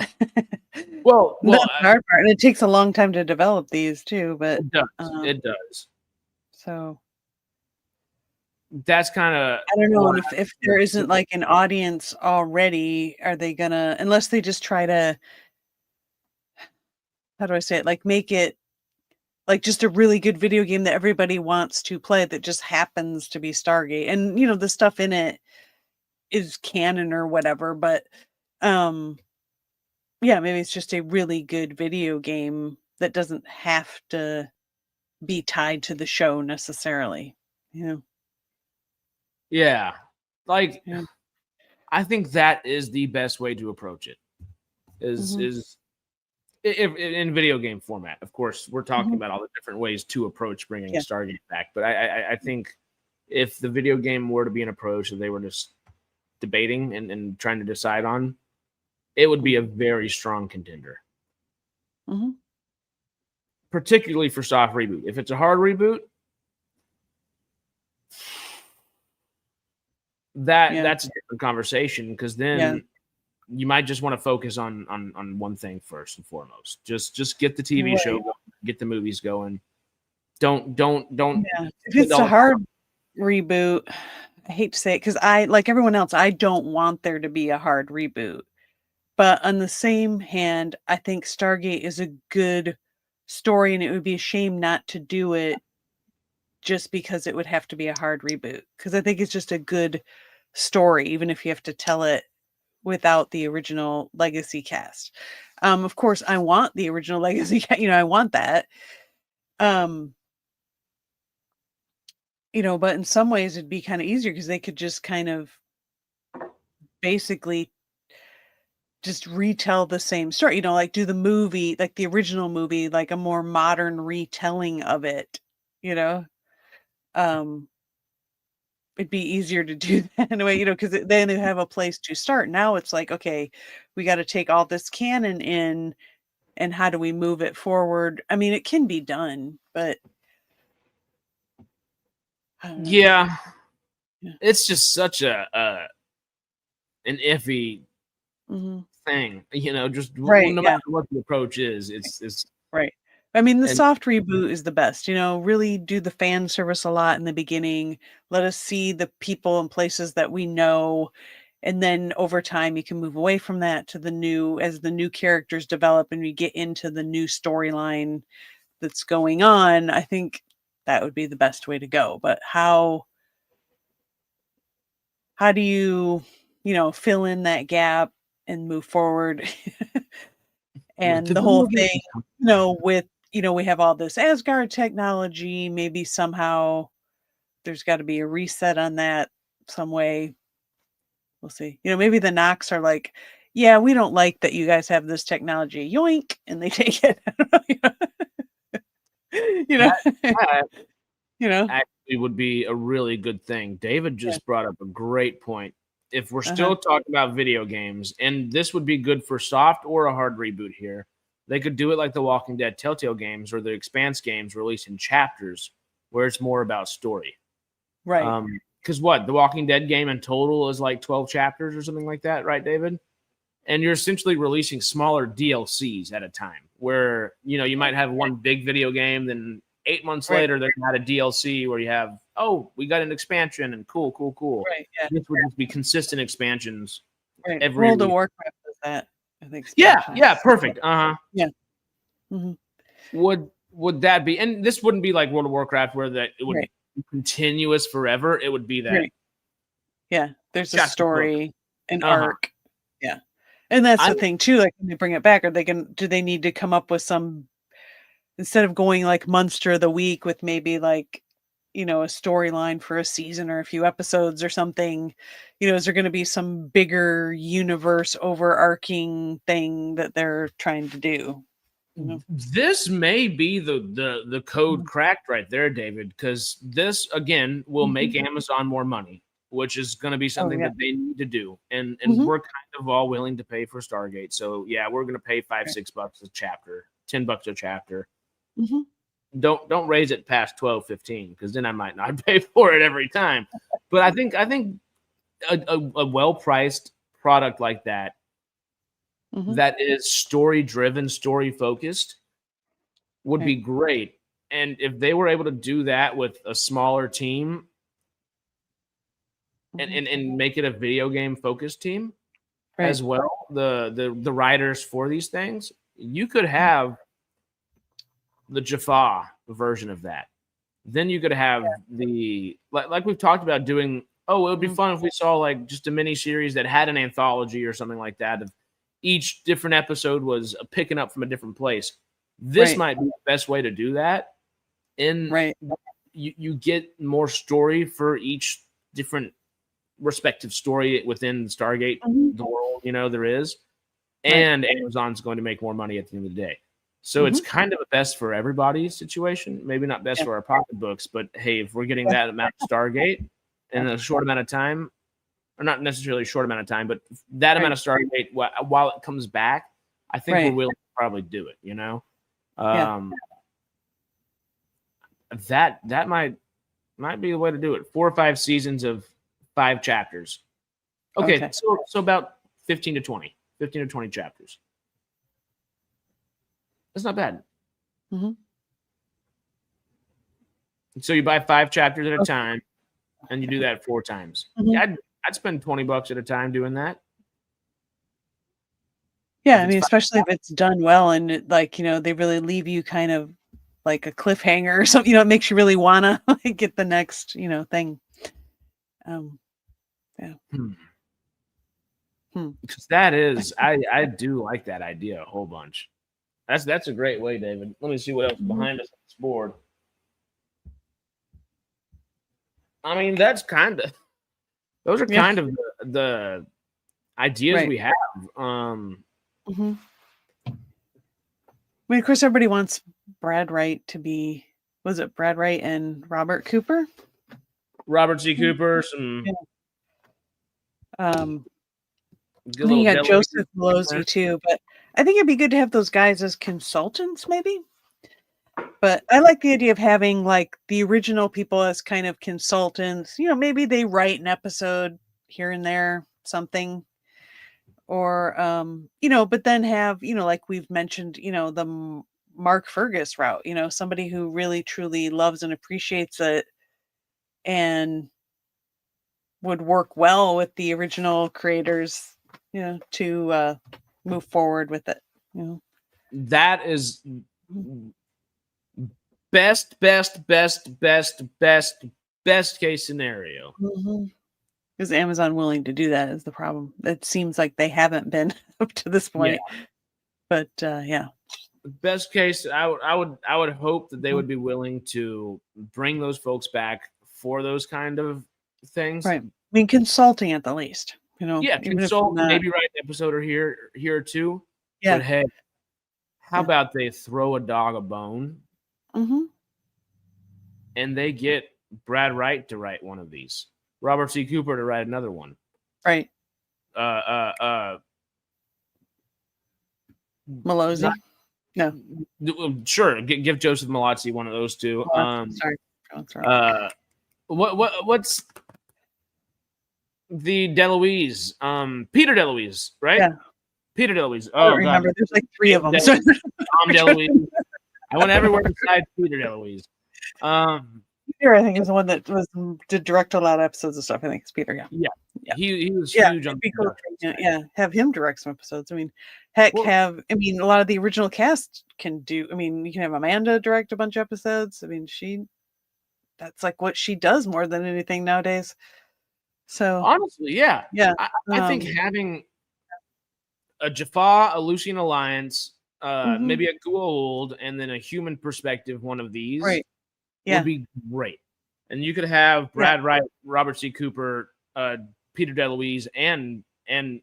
S1: well,
S2: that's the hard part. And it takes a long time to develop these too, but
S1: it does. It does.
S2: So
S1: that's kind of,
S2: I don't know. And if there isn't like an audience already, are they gonna, unless they just try to, how do I say it? Like make it like just a really good video game that everybody wants to play that just happens to be Stargate. And you know, the stuff in it is canon or whatever, but yeah, maybe it's just a really good video game that doesn't have to be tied to the show necessarily. You know?
S1: Yeah. Like, yeah. I think that is the best way to approach it. Is if in video game format. Of course, we're talking about all the different ways to approach bringing Stargate back. But I think if the video game were to be an approach that they were just debating and trying to decide on, it would be a very strong contender. Particularly for soft reboot. If it's a hard reboot, that's a different conversation, because then you might just want to focus on one thing first and foremost. Just get the TV show going, get the movies going. Don't.
S2: Yeah. If it's a hard reboot, I hate to say it, because I, like everyone else, I don't want there to be a hard reboot. But on the same hand, I think Stargate is a good story, and it would be a shame not to do it just because it would have to be a hard reboot. Because I think it's just a good story, even if you have to tell it without the original legacy cast. Of course, I want the original legacy cast. You know, I want that. You know, but in some ways it'd be kind of easier because they could just kind of basically just retell the same story, you know, like do the movie, like the original movie, like a more modern retelling of it, you know? It'd be easier to do that in a way, you know, because then they have a place to start. Now it's like, okay, we got to take all this canon in, and how do we move it forward? I mean, it can be done, but
S1: yeah, it's just such an iffy thing, you know. Just no matter what the approach is, it's
S2: right. I mean, the soft reboot is the best, you know, really do the fan service a lot in the beginning. Let us see the people and places that we know. And then over time, you can move away from that to the new, as the new characters develop and we get into the new storyline that's going on. I think that would be the best way to go. But how do you, you know, fill in that gap and move forward? And the whole thing, you know, with, you know, we have all this Asgard technology, maybe somehow there's got to be a reset on that some way. We'll see. You know, maybe the Nox are like, yeah, we don't like that you guys have this technology. Yoink. And they take it. You know, you know,
S1: actually would be a really good thing. David just brought up a great point. If we're still talking about video games, and this would be good for soft or a hard reboot here, they could do it like the Walking Dead Telltale games or the Expanse games released in chapters where it's more about story.
S2: Right.
S1: Because the Walking Dead game in total is like 12 chapters or something like that, right, David? And you're essentially releasing smaller DLCs at a time where, you know, you might have one big video game, then 8 months later, they're going to have a DLC where you have, we got an expansion and cool.
S2: Right, yeah.
S1: This would just be consistent expansions.
S2: Right.
S1: Every
S2: World of
S1: week.
S2: Warcraft does that, I think.
S1: Yeah, perfect.
S2: Yeah.
S1: Would that be, and this wouldn't be like World of Warcraft where that it would be continuous forever. It would be that.
S2: Right. Yeah, there's a story. an arc. Yeah. And that's the thing too, like when they bring it back, do they need to come up with some, instead of going like monster of the week with maybe like, a storyline for a season or a few episodes or something, is there going to be some bigger universe overarching thing that they're trying to do?
S1: This may be the code cracked right there, David, because this again will make Amazon more money, which is going to be something that they need to do, and we're kind of all willing to pay for Stargate. So yeah, we're going to pay $5-6 a chapter, $10 a chapter. Don't raise it past 12-15, because then I might not pay for it every time. But I think a well-priced product like that, that is story driven, story focused, would be great. And if they were able to do that with a smaller team and make it a video game focused team as well, the writers for these things, you could have the Jaffa version of that. Then you could have the like we've talked about doing. Oh, it would be fun if we saw like just a mini series that had an anthology or something like that. Of each different episode was picking up from a different place. This might be the best way to do that. And you get more story for each different respective story within Stargate, the world, there is. And Amazon's going to make more money at the end of the day. So it's kind of a best for everybody situation. Maybe not best for our pocketbooks, but hey, if we're getting that amount of Stargate in a short amount of time, or not necessarily a short amount of time, but that amount of Stargate while it comes back, I think we're willing to probably do it, That might be the way to do it. 4 or 5 seasons of 5 chapters. Okay. So about 15 to 20 chapters. That's not bad. So you buy 5 chapters at a time, and you do that 4 times. Yeah, I'd spend $20 at a time doing that.
S2: Yeah, I mean, especially if it's done well and it, like, they really leave you kind of like a cliffhanger or something, it makes you really wanna like, get the next, thing.
S1: Because that is, I do like that idea a whole bunch. That's a great way, David. Let me see what else behind us on this board. I mean, those are kind of the ideas we have.
S2: I mean, of course, everybody wants Brad Wright to be, was it Brad Wright and Robert Cooper?
S1: Robert C. Cooper, some.
S2: I think you got Joseph Malozzi too, but I think it'd be good to have those guys as consultants, maybe. But I like the idea of having like the original people as kind of consultants. Maybe they write an episode here and there, something, or but then have like we've mentioned, the Mark Fergus route. Somebody who really truly loves and appreciates it, and would work well with the original creators, to move forward with it.
S1: That is best case scenario.
S2: Is Amazon willing to do that is the problem. It seems like they haven't been up to this point. But
S1: best case, I would hope that they would be willing to bring those folks back for those kind of things.
S2: Right. I mean, consulting at the least.
S1: Consult, maybe write an episode or here or two.
S2: Yeah.
S1: But hey, how about they throw a dog a bone? And they get Brad Wright to write one of these. Robert C. Cooper to write another one.
S2: Right. Malozzi? No.
S1: Sure. Give Joseph Malozzi one of those two.
S2: Sorry.
S1: What's the DeLuise? Peter DeLuise, right?
S2: Yeah.
S1: Peter DeLuise.
S2: I don't remember. There's like 3 of them.
S1: Tom DeLuise. I went everywhere besides Peter DeLuise.
S2: Peter, I think, is the one that did direct a lot of episodes of stuff. I think it's Peter. Yeah.
S1: He was huge on
S2: have him direct some episodes. I mean, a lot of the original cast can do. I mean, you can have Amanda direct a bunch of episodes. I mean, that's like what she does more than anything nowadays. So
S1: honestly, yeah.
S2: yeah,
S1: I think having a Jaffa, a Lucian Alliance,
S2: mhm,
S1: maybe a Goa'uld, and then a human perspective one of these
S2: right.
S1: would
S2: Yeah,
S1: be great. And you could have
S2: yeah,
S1: Brad Wright, Robert C. Cooper, Peter DeLuise, and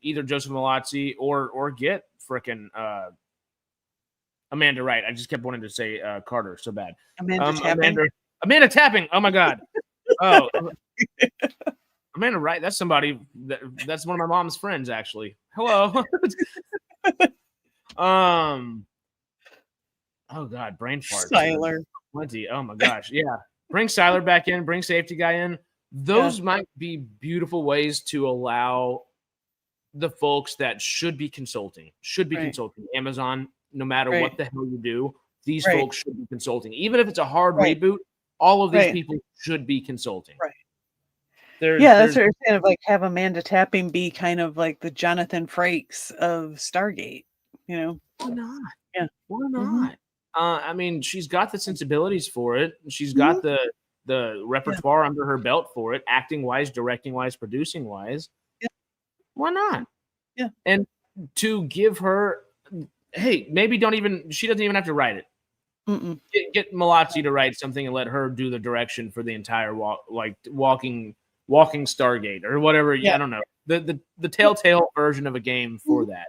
S1: either Joseph Malazzi or get frickin' Amanda Wright. I just kept wanting to say Carter so bad.
S2: Amanda Tapping.
S1: Amanda Tapping. Oh my god. Oh, Amanda Wright. That's somebody that's one of my mom's friends actually. Hello. Oh god, brain farts.
S2: Siler.
S1: Plenty. Oh my gosh. Yeah. Bring Siler back in, bring safety guy in. Those might be beautiful ways to allow the folks that should be consulting,
S2: Right.
S1: Amazon, no matter
S2: Right.
S1: what the hell you do, these
S2: Right.
S1: folks should be consulting. Even if it's a hard
S2: Right.
S1: reboot, all of these
S2: Right.
S1: people should be consulting.
S2: Right.
S1: There's
S2: Yeah, that's what you're saying of like have Amanda Tapping be kind of like the Jonathan Frakes of Stargate, you know?
S1: why not?
S2: Yeah.
S1: Why
S2: Mhm.
S1: not? I mean, she's got the sensibilities for it. She's
S2: Mhm.
S1: got the repertoire under her belt for it, acting wise, directing wise, producing wise.
S2: Yeah.
S1: Why not?
S2: Yeah.
S1: And to give her, hey, maybe she doesn't even have to write it.
S2: Mm-mm.
S1: Get Malazzi to write something and let her do the direction for the entire walking Stargate or whatever.
S2: Yeah.
S1: I don't know the Telltale version of a game for that.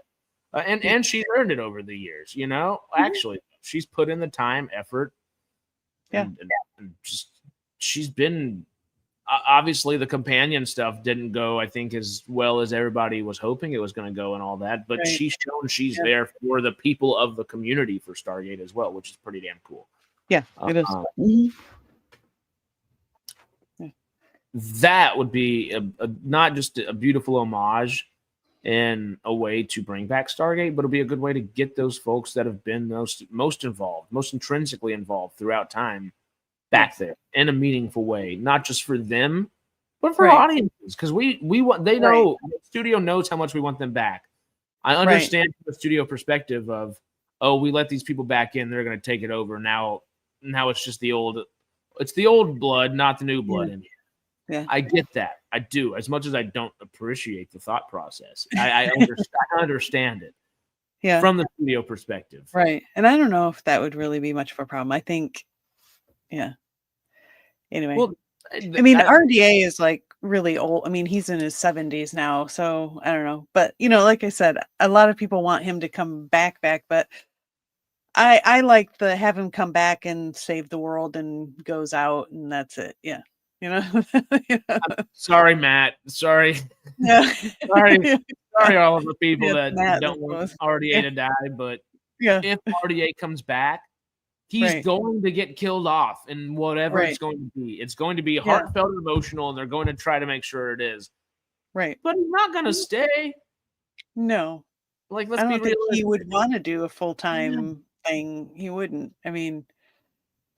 S1: And she's earned it over the years, you know. Actually, she's put in the time, effort,
S2: Yeah.
S1: and just she's been. Obviously, the companion stuff didn't go, I think, as well as everybody was hoping it was going to go and all that. But
S2: Right.
S1: she's shown she's
S2: Yeah.
S1: there for the people of the community for Stargate as well, which is pretty damn cool.
S2: Yeah, it is. Mhm.
S1: That would be not just a beautiful homage and a way to bring back Stargate, but it'll be a good way to get those folks that have been most involved, most intrinsically involved throughout time back there in a meaningful way, not just for them, but for
S2: Right.
S1: audiences. Because we want they know the studio knows how much we want them back. I understand from the studio perspective of, oh, we let these people back in, they're going to take it over now. Now it's just the old blood, not the new blood in here.
S2: Yeah.
S1: I get that. I do. As much as I don't appreciate the thought process, I understand it.
S2: Yeah.
S1: From the studio perspective.
S2: Right. And I don't know if that would really be much of a problem. I think, yeah. Anyway.
S1: Well,
S2: I mean, RDA is like really old. I mean, he's in his 70s now, so I don't know. But like I said, a lot of people want him to come back, but I like the have him come back and save the world and goes out and that's it. Yeah.
S1: Sorry, Matt. Sorry.
S2: Yeah.
S1: Sorry, all of the people that
S2: Matt,
S1: don't want RDA to die. But if RDA comes back, he's going to get killed off in whatever it's going to be. It's going to be heartfelt and emotional, and they're going to try to make sure it is.
S2: Right.
S1: But he's not going to stay.
S2: No.
S1: Like, let's
S2: I don't
S1: be
S2: think
S1: realistic.
S2: he would want to do a full-time thing. He wouldn't. I mean,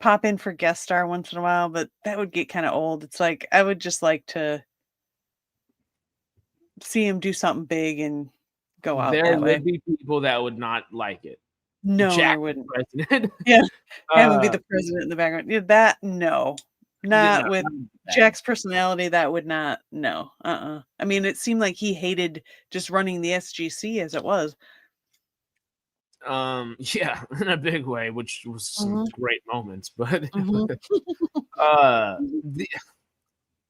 S2: pop in for guest star once in a while, but that would get kind of old. It's like I would just like to see him do something big and go out
S1: There
S2: that way.
S1: would be people that would not like it.
S2: No,
S1: Jack
S2: I wouldn't.
S1: President.
S2: Yeah, have him be the president in the background. Yeah, that no, not with Jack's personality. That would not. No, I mean, it seemed like he hated just running the SGC as it was.
S1: Yeah, in a big way, which was some great moments, but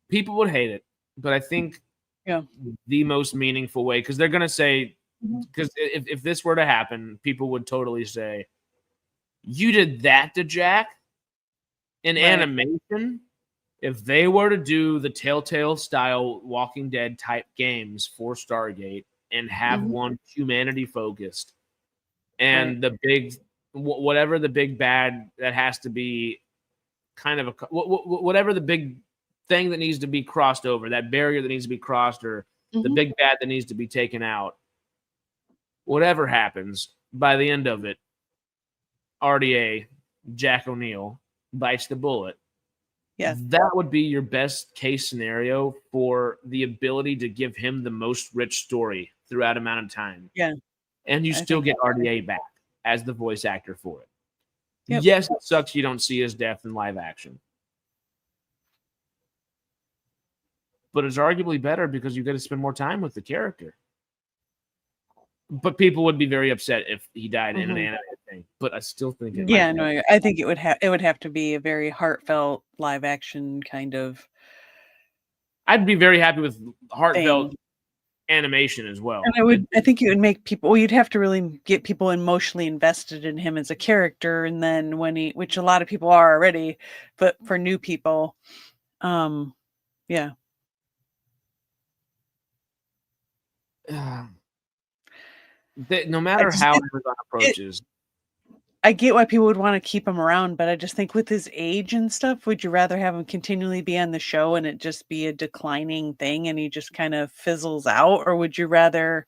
S1: people would hate it. But I think the most meaningful way, because they're gonna say, because if this were to happen, people would totally say, you did that to Jack in animation. If they were to do the Telltale style Walking Dead type games for Stargate and have one humanity focused, and the big, whatever the big bad that has to be, kind of whatever the big thing that needs to be crossed over, that barrier that needs to be crossed, or the big bad that needs to be taken out, whatever happens, by the end of it, RDA, Jack O'Neill, bites the bullet.
S2: Yeah.
S1: That would be your best case scenario for the ability to give him the most rich story throughout amount of time.
S2: Yeah.
S1: And you still get RDA back as the voice actor for it.
S2: Yep.
S1: Yes, it sucks you don't see his death in live action. but it's arguably better because you get to spend more time with the character. But people would be very upset if he died in an animated thing. But I still think it
S2: Yeah,
S1: might
S2: no, I think it would have to be a very heartfelt live action kind of
S1: I'd be very happy with heartfelt
S2: thing.
S1: animation as well.
S2: And I think it would make people, well, you'd have to really get people emotionally invested in him as a character, and then which a lot of people are already, but for new people, yeah.
S1: No matter how Amazon approaches,
S2: I get why people would want to keep him around, but I just think with his age and stuff, would you rather have him continually be on the show and it just be a declining thing and he just kind of fizzles out? Or would you rather,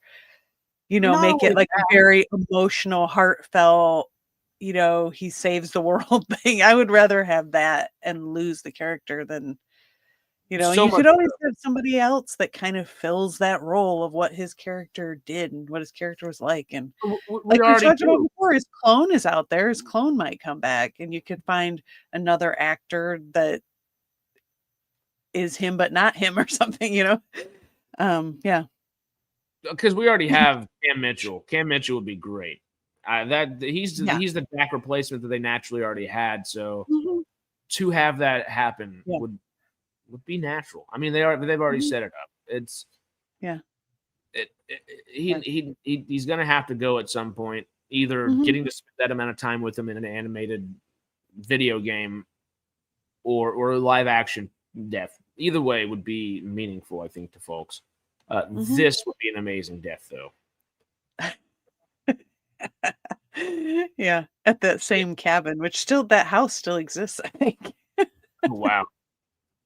S1: Not
S2: make
S1: only
S2: it like a very emotional, heartfelt, he saves the world thing? I would rather have that and lose the character than, and
S1: so
S2: you
S1: much
S2: could always have somebody else that kind of fills that role of what his character did and what his character was like. And
S1: we
S2: like we
S1: already
S2: talked about
S1: do.
S2: before, his clone is out there. His clone might come back, and you could find another actor that is him but not him or something, Yeah.
S1: Because we already have Cam Mitchell. Cam Mitchell would be great. He's
S2: Yeah.
S1: the back replacement that they naturally already had. So
S2: Mhm.
S1: to have that happen
S2: Yeah.
S1: would be natural. I mean, they've already
S2: Mhm.
S1: set it up. It's
S2: Yeah.
S1: he's gonna have to go at some point, either
S2: Mhm.
S1: getting to spend that amount of time with him in an animated video game or live action death. Either way would be meaningful, I think, to folks.
S2: Mhm.
S1: This would be an amazing death, though.
S2: Yeah, at that same cabin, which that house still exists, I think.
S1: Oh, wow.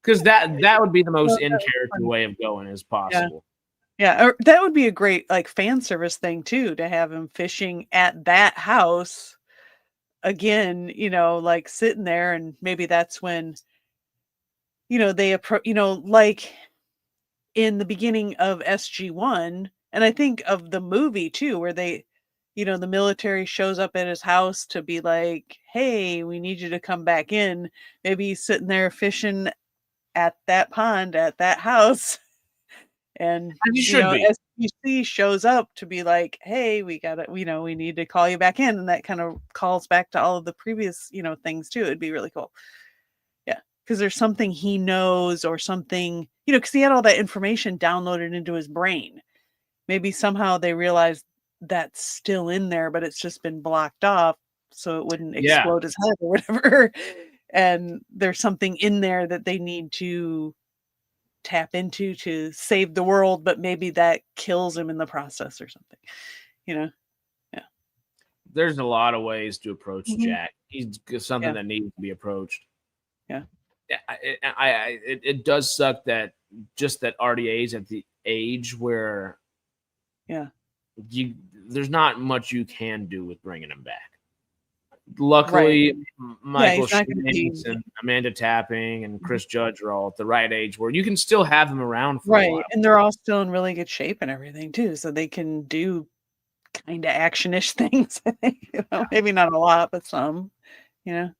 S1: Because that would be the most
S2: Well,
S1: in
S2: that was
S1: character
S2: fun.
S1: way of going as
S2: Yeah.
S1: possible.
S2: Yeah, or that would be a great, like, fan service thing too, to have him fishing at that house again, like, sitting there, and maybe that's when, they like in the beginning of SG-1, and I think of the movie too, where the military shows up at his house to be like, "Hey, we need you to come back in." Maybe he's sitting there fishing at that pond at that house, and,
S1: As you should be.
S2: SPC shows up to be like, "Hey, we gotta we need to call you back in," and that kind of calls back to all of the previous, things too. It'd be really cool. Yeah, because there's something he knows or something, because he had all that information downloaded into his brain. Maybe somehow they realized that's still in there, but it's just been blocked off so it wouldn't
S1: Yeah.
S2: explode his head or whatever. And there's something in there that they need to tap into to save the world, but maybe that kills him in the process or something, you know? Yeah.
S1: There's a lot of ways to approach
S2: Mhm.
S1: Jack. He's something
S2: Yeah.
S1: that needs to be approached.
S2: Yeah.
S1: Yeah, it does suck that just that RDA is at the age where
S2: Yeah.
S1: there's not much you can do with bringing him back.
S2: Right.
S1: Luckily,
S2: Yeah,
S1: Michael
S2: he's not gonna be
S1: Shanks and Amanda Tapping and Chris Judge are all at the right age where you can still have them around for a
S2: right,
S1: while.
S2: and they're all still in really good shape and everything too, so they can do kinda action-ish things, I think, maybe not a lot, but some, you know?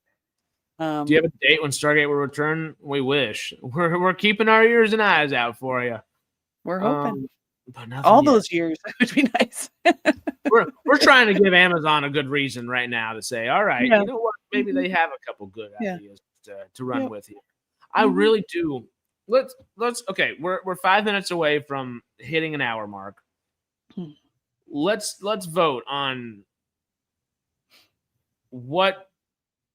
S1: Do you
S2: Um,
S1: have a date when Stargate will return? We wish. We're keeping our ears and eyes out for you.
S2: we're hoping.
S1: But nothing
S2: All
S1: yet.
S2: those years, that would be nice.
S1: We're trying to give Amazon a good reason right now to say, all right,
S2: Yeah.
S1: you know what? Maybe
S2: Mhm.
S1: they have a couple good
S2: Yeah.
S1: ideas to run
S2: Yep.
S1: with here. I
S2: Mhm.
S1: really do. Let's okay. We're 5 minutes away from hitting an hour mark.
S2: Hmm.
S1: Let's vote on what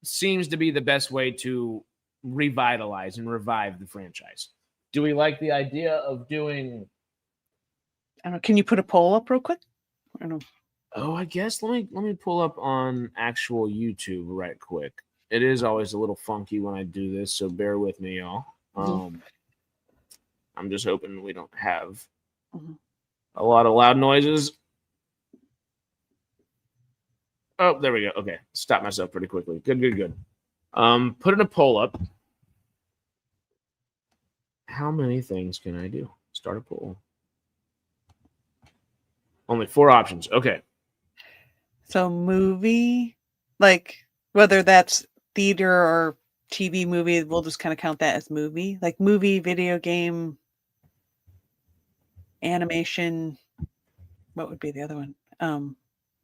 S1: seems to be the best way to revitalize and revive the franchise. Do we like the idea of doing?
S2: I don't know, can you put a poll up real quick? I don't know.
S1: Oh, I guess let me pull up on actual YouTube right quick. It is always a little funky when I do this, so bear with me, y'all.
S2: Mhm.
S1: I'm just hoping we don't have
S2: Mhm.
S1: a lot of loud noises. Oh, there we go. Okay, stop myself pretty quickly. Good. Putting a poll up. How many things can I do? Start a poll. Only 4 options. Okay.
S2: So movie, like, whether that's theater or TV movie, we'll just kinda count that as movie. Like, movie, video game, animation. What would be the other one?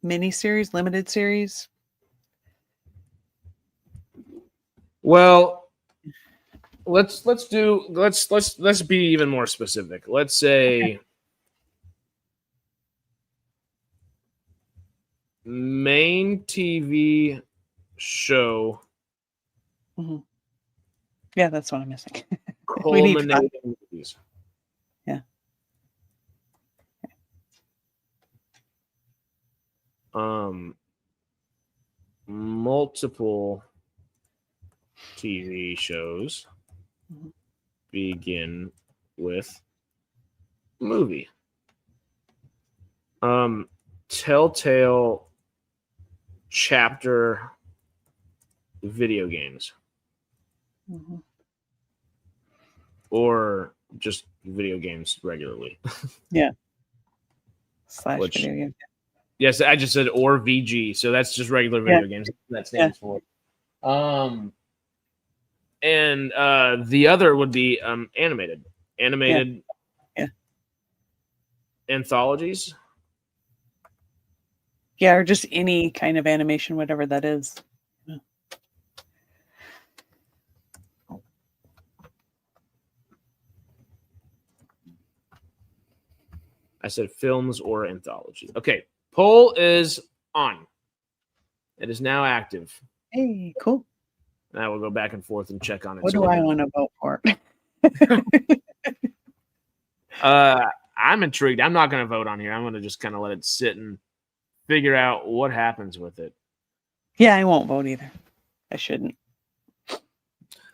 S2: Miniseries, limited series.
S1: Well, let's be even more specific. Let's say main TV show.
S2: Mm-hmm. Yeah, that's what I'm missing.
S1: We need movies.
S2: Yeah.
S1: Multiple TV shows begin with movie. Telltale chapter video games.
S2: Mm-hmm.
S1: Or just video games regularly.
S2: Yeah. / video games.
S1: Yes, I just said or VG, so that's just regular video games. That stands for. And the other would be animated anthologies.
S2: Yeah, or just any kind of animation, whatever that is. Yeah.
S1: I said films or anthology. Okay, poll is on. It is now active.
S2: Hey, cool.
S1: And I will go back and forth and check on it.
S2: What do I want to vote for?
S1: I'm intrigued. I'm not going to vote on here. I'm going to just kind of let it sit and figure out what happens with it.
S2: Yeah, I won't vote either. I shouldn't.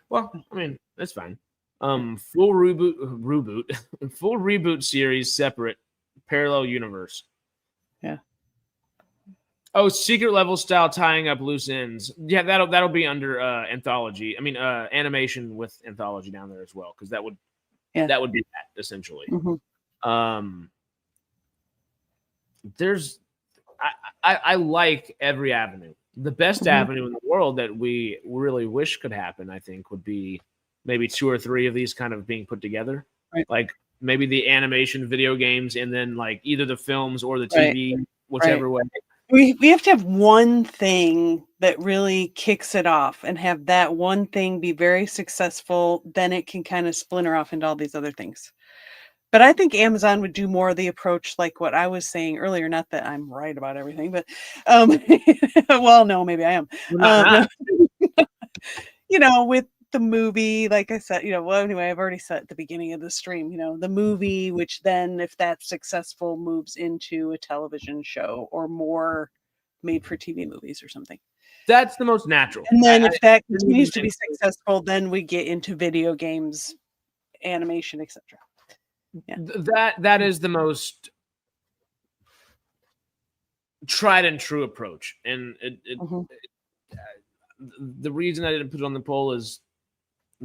S1: Well, I mean, that's fine. Full reboot series, separate, parallel universe.
S2: Yeah.
S1: Oh, secret level style tying up loose ends. Yeah, that'll be under anthology. I mean, animation with anthology down there as well, because that would be that essentially.
S2: Mm-hmm.
S1: I like every avenue. The best avenue in the world that we really wish could happen, I think, would be maybe 2 or 3 of these kind of being put together.
S2: Right.
S1: Like maybe the animation video games and then like either the films or the TV, whichever way.
S2: We have to have one thing that really kicks it off and have that one thing be very successful. Then it can kind of splinter off into all these other things. But I think Amazon would do more of the approach like what I was saying earlier. Not that I'm right about everything, but well, no, maybe I am. With the movie, like I said, well, anyway, I've already said at the beginning of the stream, the movie, which then, if that's successful, moves into a television show or more made for TV movies or something.
S1: That's the most natural.
S2: And then if that continues to be successful, then we get into video games, animation, etc. Yeah.
S1: That is the most tried and true approach. And the reason I didn't put it on the poll is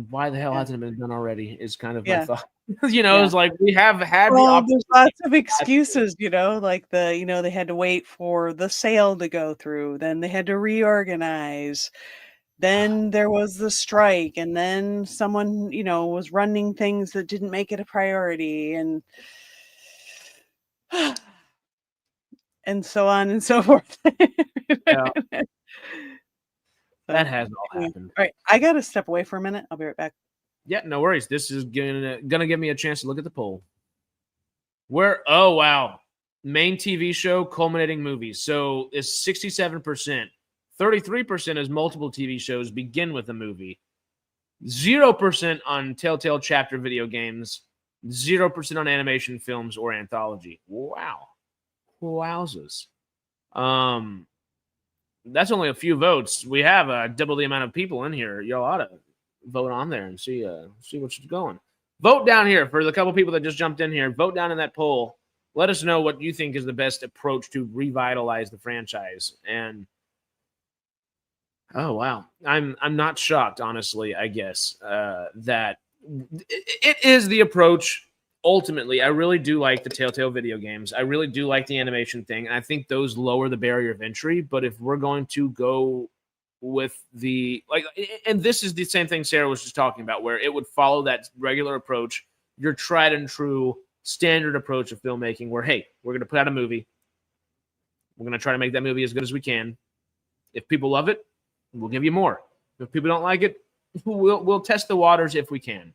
S1: why the hell hasn't it been done already is kind of my thought. It's like we have had
S2: there's lots of excuses, like they had to wait for the sale to go through, then they had to reorganize, then there was the strike, and then someone was running things that didn't make it a priority, and so on and so forth.
S1: That has all happened.
S2: All right, I gotta step away for a minute. I'll be right back.
S1: Yeah, no worries. This is gonna give me a chance to look at the poll. Oh wow, main TV show culminating movies. So it's 67%. 33% is multiple TV shows begin with a movie. 0% on Telltale chapter video games. 0% on animation, films, or anthology. Wow, wowzers. That's only a few votes. We have double the amount of people in here. Y'all ought to vote on there and see what's going. Vote down here for the couple people that just jumped in here. Vote down in that poll. Let us know what you think is the best approach to revitalize the franchise. And oh wow, I'm not shocked, honestly. I guess that it is the approach. Ultimately, I really do like the Telltale video games. I really do like the animation thing. And I think those lower the barrier of entry. But if we're going to go with and this is the same thing Sarah was just talking about, where it would follow that regular approach, your tried and true standard approach of filmmaking where, hey, we're going to put out a movie. We're going to try to make that movie as good as we can. If people love it, we'll give you more. If people don't like it, we'll test the waters if we can.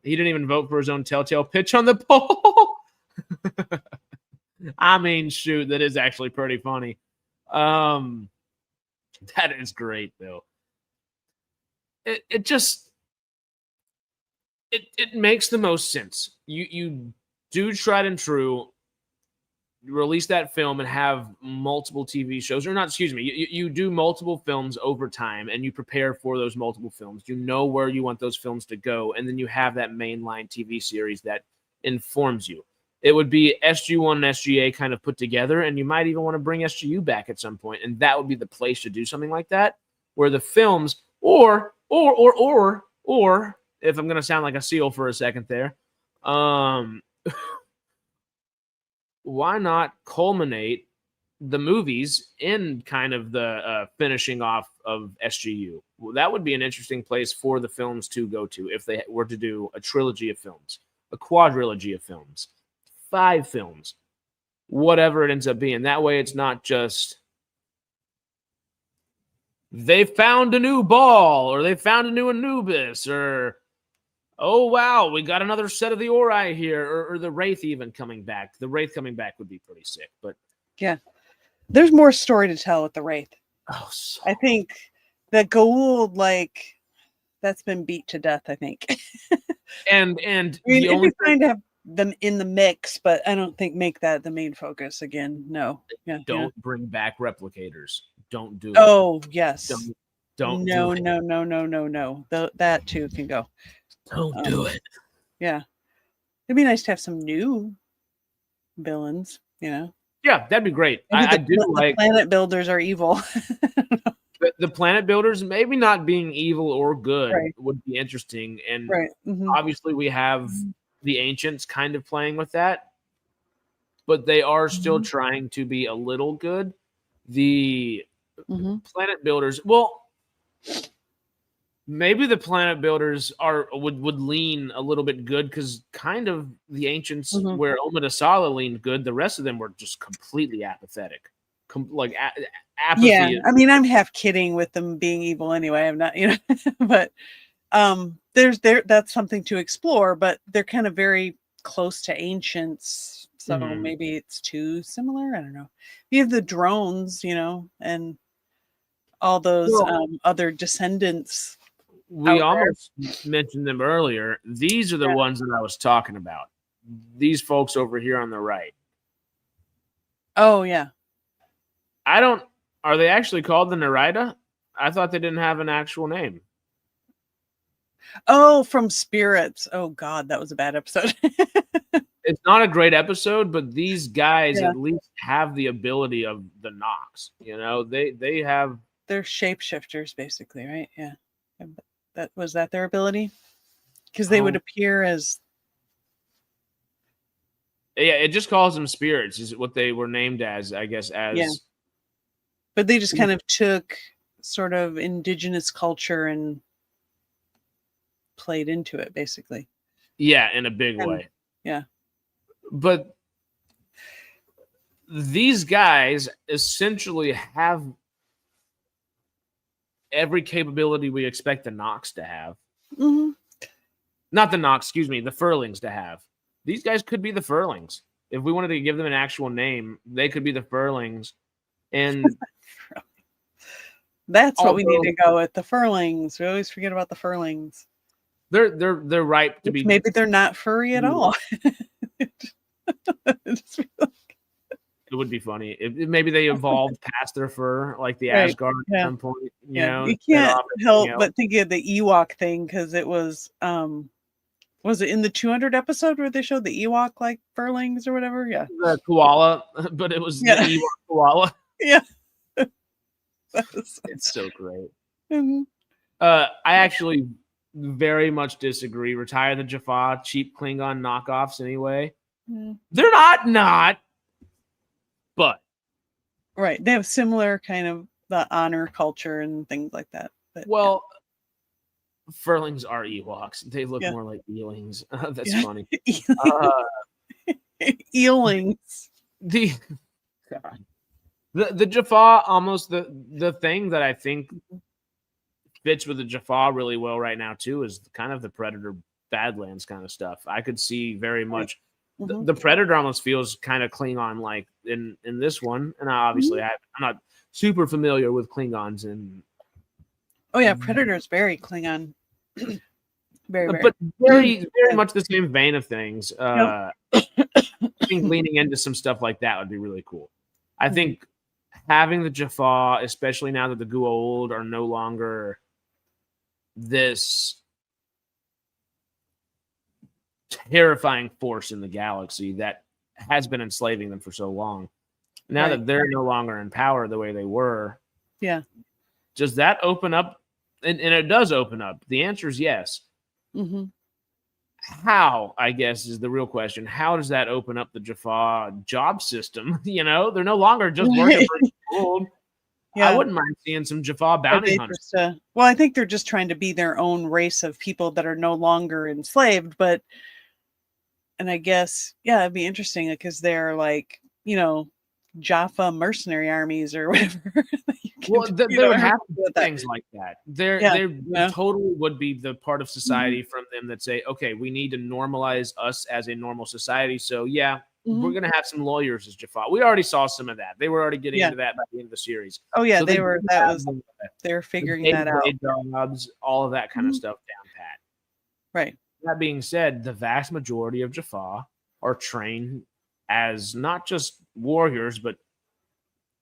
S1: He didn't even vote for his own telltale pitch on the poll. I mean, shoot, that is actually pretty funny. That is great, though. It makes the most sense. You do tried and true release that film and have multiple TV shows, or not, excuse me, you do multiple films over time and you prepare for those multiple films. You know where you want those films to go, and then you have that mainline TV series that informs you. It would be SG1 and SGA kind of put together, and you might even want to bring SGU back at some point, and that would be the place to do something like that, where the films, or if I'm going to sound like a seal for a second there, why not culminate the movies in kind of the finishing off of SGU? Well, that would be an interesting place for the films to go to if they were to do a trilogy of films, a quadrilogy of films, 5 films, whatever it ends up being. That way it's not just they found a new ball or they found a new Anubis or oh, wow, we got another set of the Ori here, or the Wraith even coming back. The Wraith coming back would be pretty sick, but...
S2: Yeah. There's more story to tell with the Wraith.
S1: Oh, so...
S2: I think that Gould, like, that's been beat to death, I think.
S1: and
S2: I mean, it'd be fine to have them in the mix, but I don't think make that the main focus again. No. Yeah,
S1: don't bring back replicators. Don't do it.
S2: Oh, yes.
S1: Don't
S2: no,
S1: do it.
S2: No. That too can go.
S1: Don't do it.
S2: Yeah. It'd be nice to have some new villains, you know?
S1: Yeah, that'd be great. I do like...
S2: planet builders are evil.
S1: the planet builders, maybe not being evil or good,
S2: right.
S1: would be interesting. And
S2: right.
S1: obviously we have the Ancients kind of playing with that, but they are still trying to be a little good. The planet builders, well... Maybe the planet builders would lean a little bit good because kind of the Ancients where Omadasala leaned good, the rest of them were just completely apathetic. Apathy.
S2: Yeah, I mean, I'm half kidding with them being evil anyway. I'm not, but that's something to explore. But they're kind of very close to Ancients, so maybe it's too similar. I don't know. You have the drones, and all those other descendants.
S1: We almost mentioned them earlier. These are the ones that I was talking about. These folks over here on the right.
S2: Oh, yeah.
S1: Are they actually called the Nerida? I thought they didn't have an actual name.
S2: Oh, from Spirits. Oh, God, that was a bad episode.
S1: It's not a great episode, but these guys at least have the ability of the Nox. They have...
S2: They're shapeshifters, basically, right? Yeah. Was that their ability? Because they would appear as...
S1: Yeah, it just calls them spirits, is what they were named as, I guess, as...
S2: Yeah. But they just kind of took sort of indigenous culture and played into it, basically.
S1: Yeah, in a big way.
S2: Yeah.
S1: But these guys essentially have every capability we expect the Nox to have. Not the Nox, excuse me, the Furlings to have. These guys could be the Furlings. If we wanted to give them an actual name, they could be the Furlings. And
S2: that's what we need to go with, the Furlings. We always forget about the Furlings.
S1: They're ripe to be...
S2: Maybe they're not furry at all.
S1: It would be if maybe they evolved past their fur, like the Asgard at some point.
S2: You can't help but think of the Ewok thing because it was it in the 200 episode where they showed the Ewok like furlings or whatever? Yeah,
S1: the koala, but it was the Ewok koala.
S2: Yeah,
S1: it's so great. I actually very much disagree. Retire the Jaffa, cheap Klingon knockoffs anyway. They're not. But
S2: right, they have similar kind of the honor culture and things like that. But,
S1: Furlings are Ewoks. They look
S2: Yeah.
S1: more like Eelings. That's
S2: Yeah.
S1: funny.
S2: Eelings.
S1: The God. The Jaffa, almost the thing that I think fits with the Jaffa really well right now too is kind of the Predator Badlands kind of stuff. I could see very much
S2: Mhm.
S1: the Predator almost feels kind of Klingon like in this one, and obviously I'm not super familiar with Klingons and
S2: Oh yeah, Predator's very Klingon. Very, very.
S1: but very
S2: Yeah.
S1: much the same vein of things.
S2: Yep.
S1: I think leaning into some stuff like that would be really cool. I think having the Jaffa, especially now that the Goa'uld are no longer this terrifying force in the galaxy that has been enslaving them for so long. Now that they're no longer in power the way they were,
S2: Yeah.
S1: does that open up? And it does open up. The answer is yes.
S2: Mm-hmm.
S1: How, I guess, is the real question. How does that open up the Jaffa job system? You know, they're no longer just working for gold.
S2: Yeah.
S1: I wouldn't mind seeing some Jaffa bounty hunters.
S2: Well, I think they're just trying to be their own race of people that are no longer enslaved, and I guess, yeah, it'd be interesting because they're like, Jaffa mercenary armies or whatever.
S1: Well, they would have to do things like that. There totally would be the part of society from them that say, okay, we need to normalize us as a normal society. So yeah, we're going to have some lawyers as Jaffa. We already saw some of that. They were already getting into that by the end of the series.
S2: Oh yeah,
S1: so
S2: they were figuring that out.
S1: Jobs, all of that kind of stuff down pat.
S2: Right.
S1: That being said, the vast majority of Jaffa are trained as not just warriors, but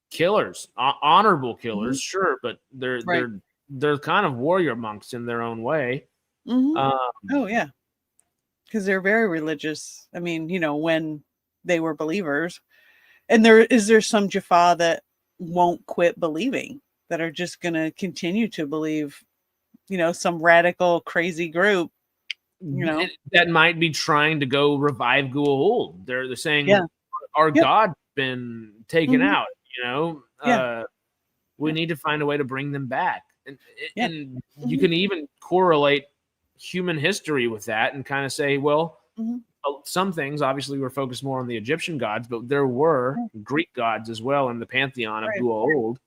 S1: killers, honorable killers, sure, but they're kind of warrior monks in their own way.
S2: Oh yeah, because they're very religious. I mean, when they were believers, and there some Jaffa that won't quit believing, that are just going to continue to believe, some radical crazy group.
S1: That might be trying to go revive Goa'uld. They're saying, our God's been taken out. We need to find a way to bring them back, and you can even correlate human history with that, and kind of say, well, some things obviously were focused more on the Egyptian gods, but there were Greek gods as well in the pantheon of Goa'uld.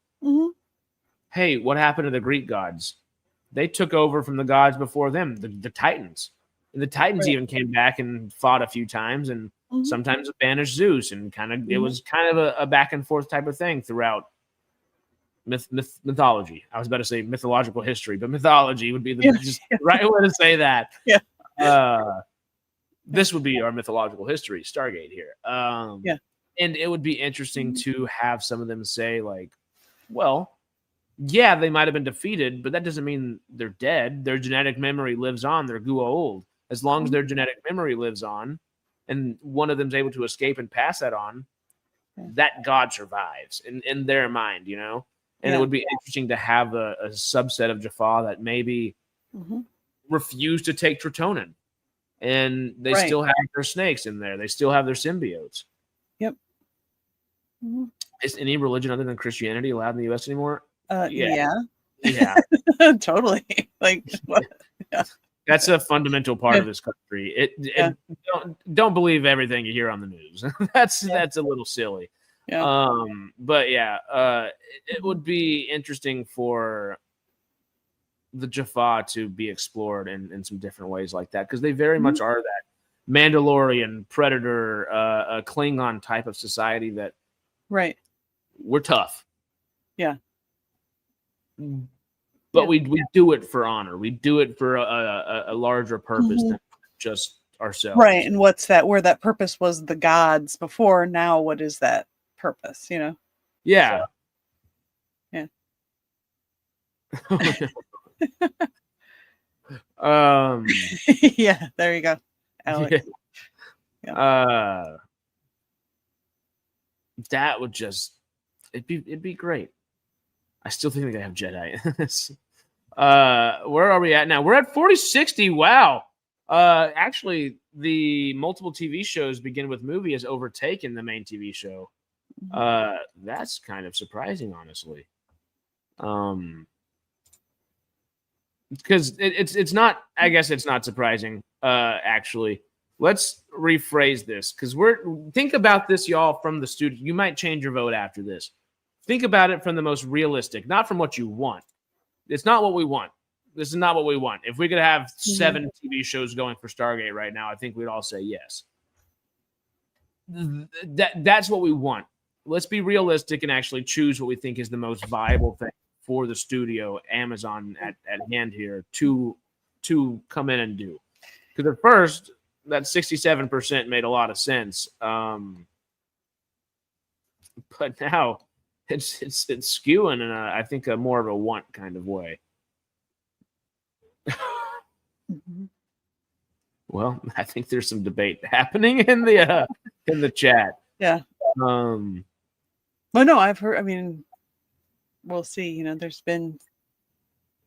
S1: Hey, what happened to the Greek gods? They took over from the gods before them, the Titans. And the Titans even came back and fought a few times, and sometimes banished Zeus, and it was kind of a back and forth type of thing throughout mythology. I was about to say mythological history, but mythology would be the right way to say that. This would be our mythological history, Stargate here. And it would be interesting to have some of them say, like, well, yeah, they might have been defeated, but that doesn't mean they're dead. Their genetic memory lives on. They're Goa'uld. As long as their genetic memory lives on, and one of them's able to escape and pass that on, that God survives in their mind, And it would be interesting to have a subset of Jaffa that maybe refuse to take Tritonin, and they still have their snakes in there. They still have their symbiotes.
S2: Yep.
S1: Is any religion other than Christianity allowed in the U.S. anymore?
S2: Yeah. Totally. Like, what? Yeah.
S1: That's a fundamental part of this country. Don't believe everything you hear on the news. That's a little silly. But it would be interesting for the Jaffa to be explored in some different ways like that, because they very much are that Mandalorian, Predator, Klingon type of society that we're tough.
S2: Yeah.
S1: But we do it for honor. We do it for a larger purpose than just ourselves.
S2: Right. And what's that? Where that purpose was the gods before, now what is that purpose,
S1: Yeah.
S2: So, yeah. Yeah, there you go. Alex.
S1: That would just it'd be great. I still think they have Jedi. Where are we at now? We're at 4060. Wow. Actually, the multiple TV shows begin with movie has overtaken the main TV show. That's kind of surprising, honestly. because it's not. I guess it's not surprising. Actually, let's rephrase this because think about this, y'all, from the studio. You might change your vote after this. Think about it from the most realistic, not from what you want. It's not what we want. This is not what we want. If we could have 7 TV shows going for Stargate right now, I think we'd all say yes. That's what we want. Let's be realistic and actually choose what we think is the most viable thing for the studio, Amazon at hand here to come in and do. Because at first, that 67% made a lot of sense. But now it's skewing in I think a more of a want kind of way. Well, I think there's some debate happening in the chat.
S2: Yeah. Well, no, I've heard. I mean, we'll see. You know, there's been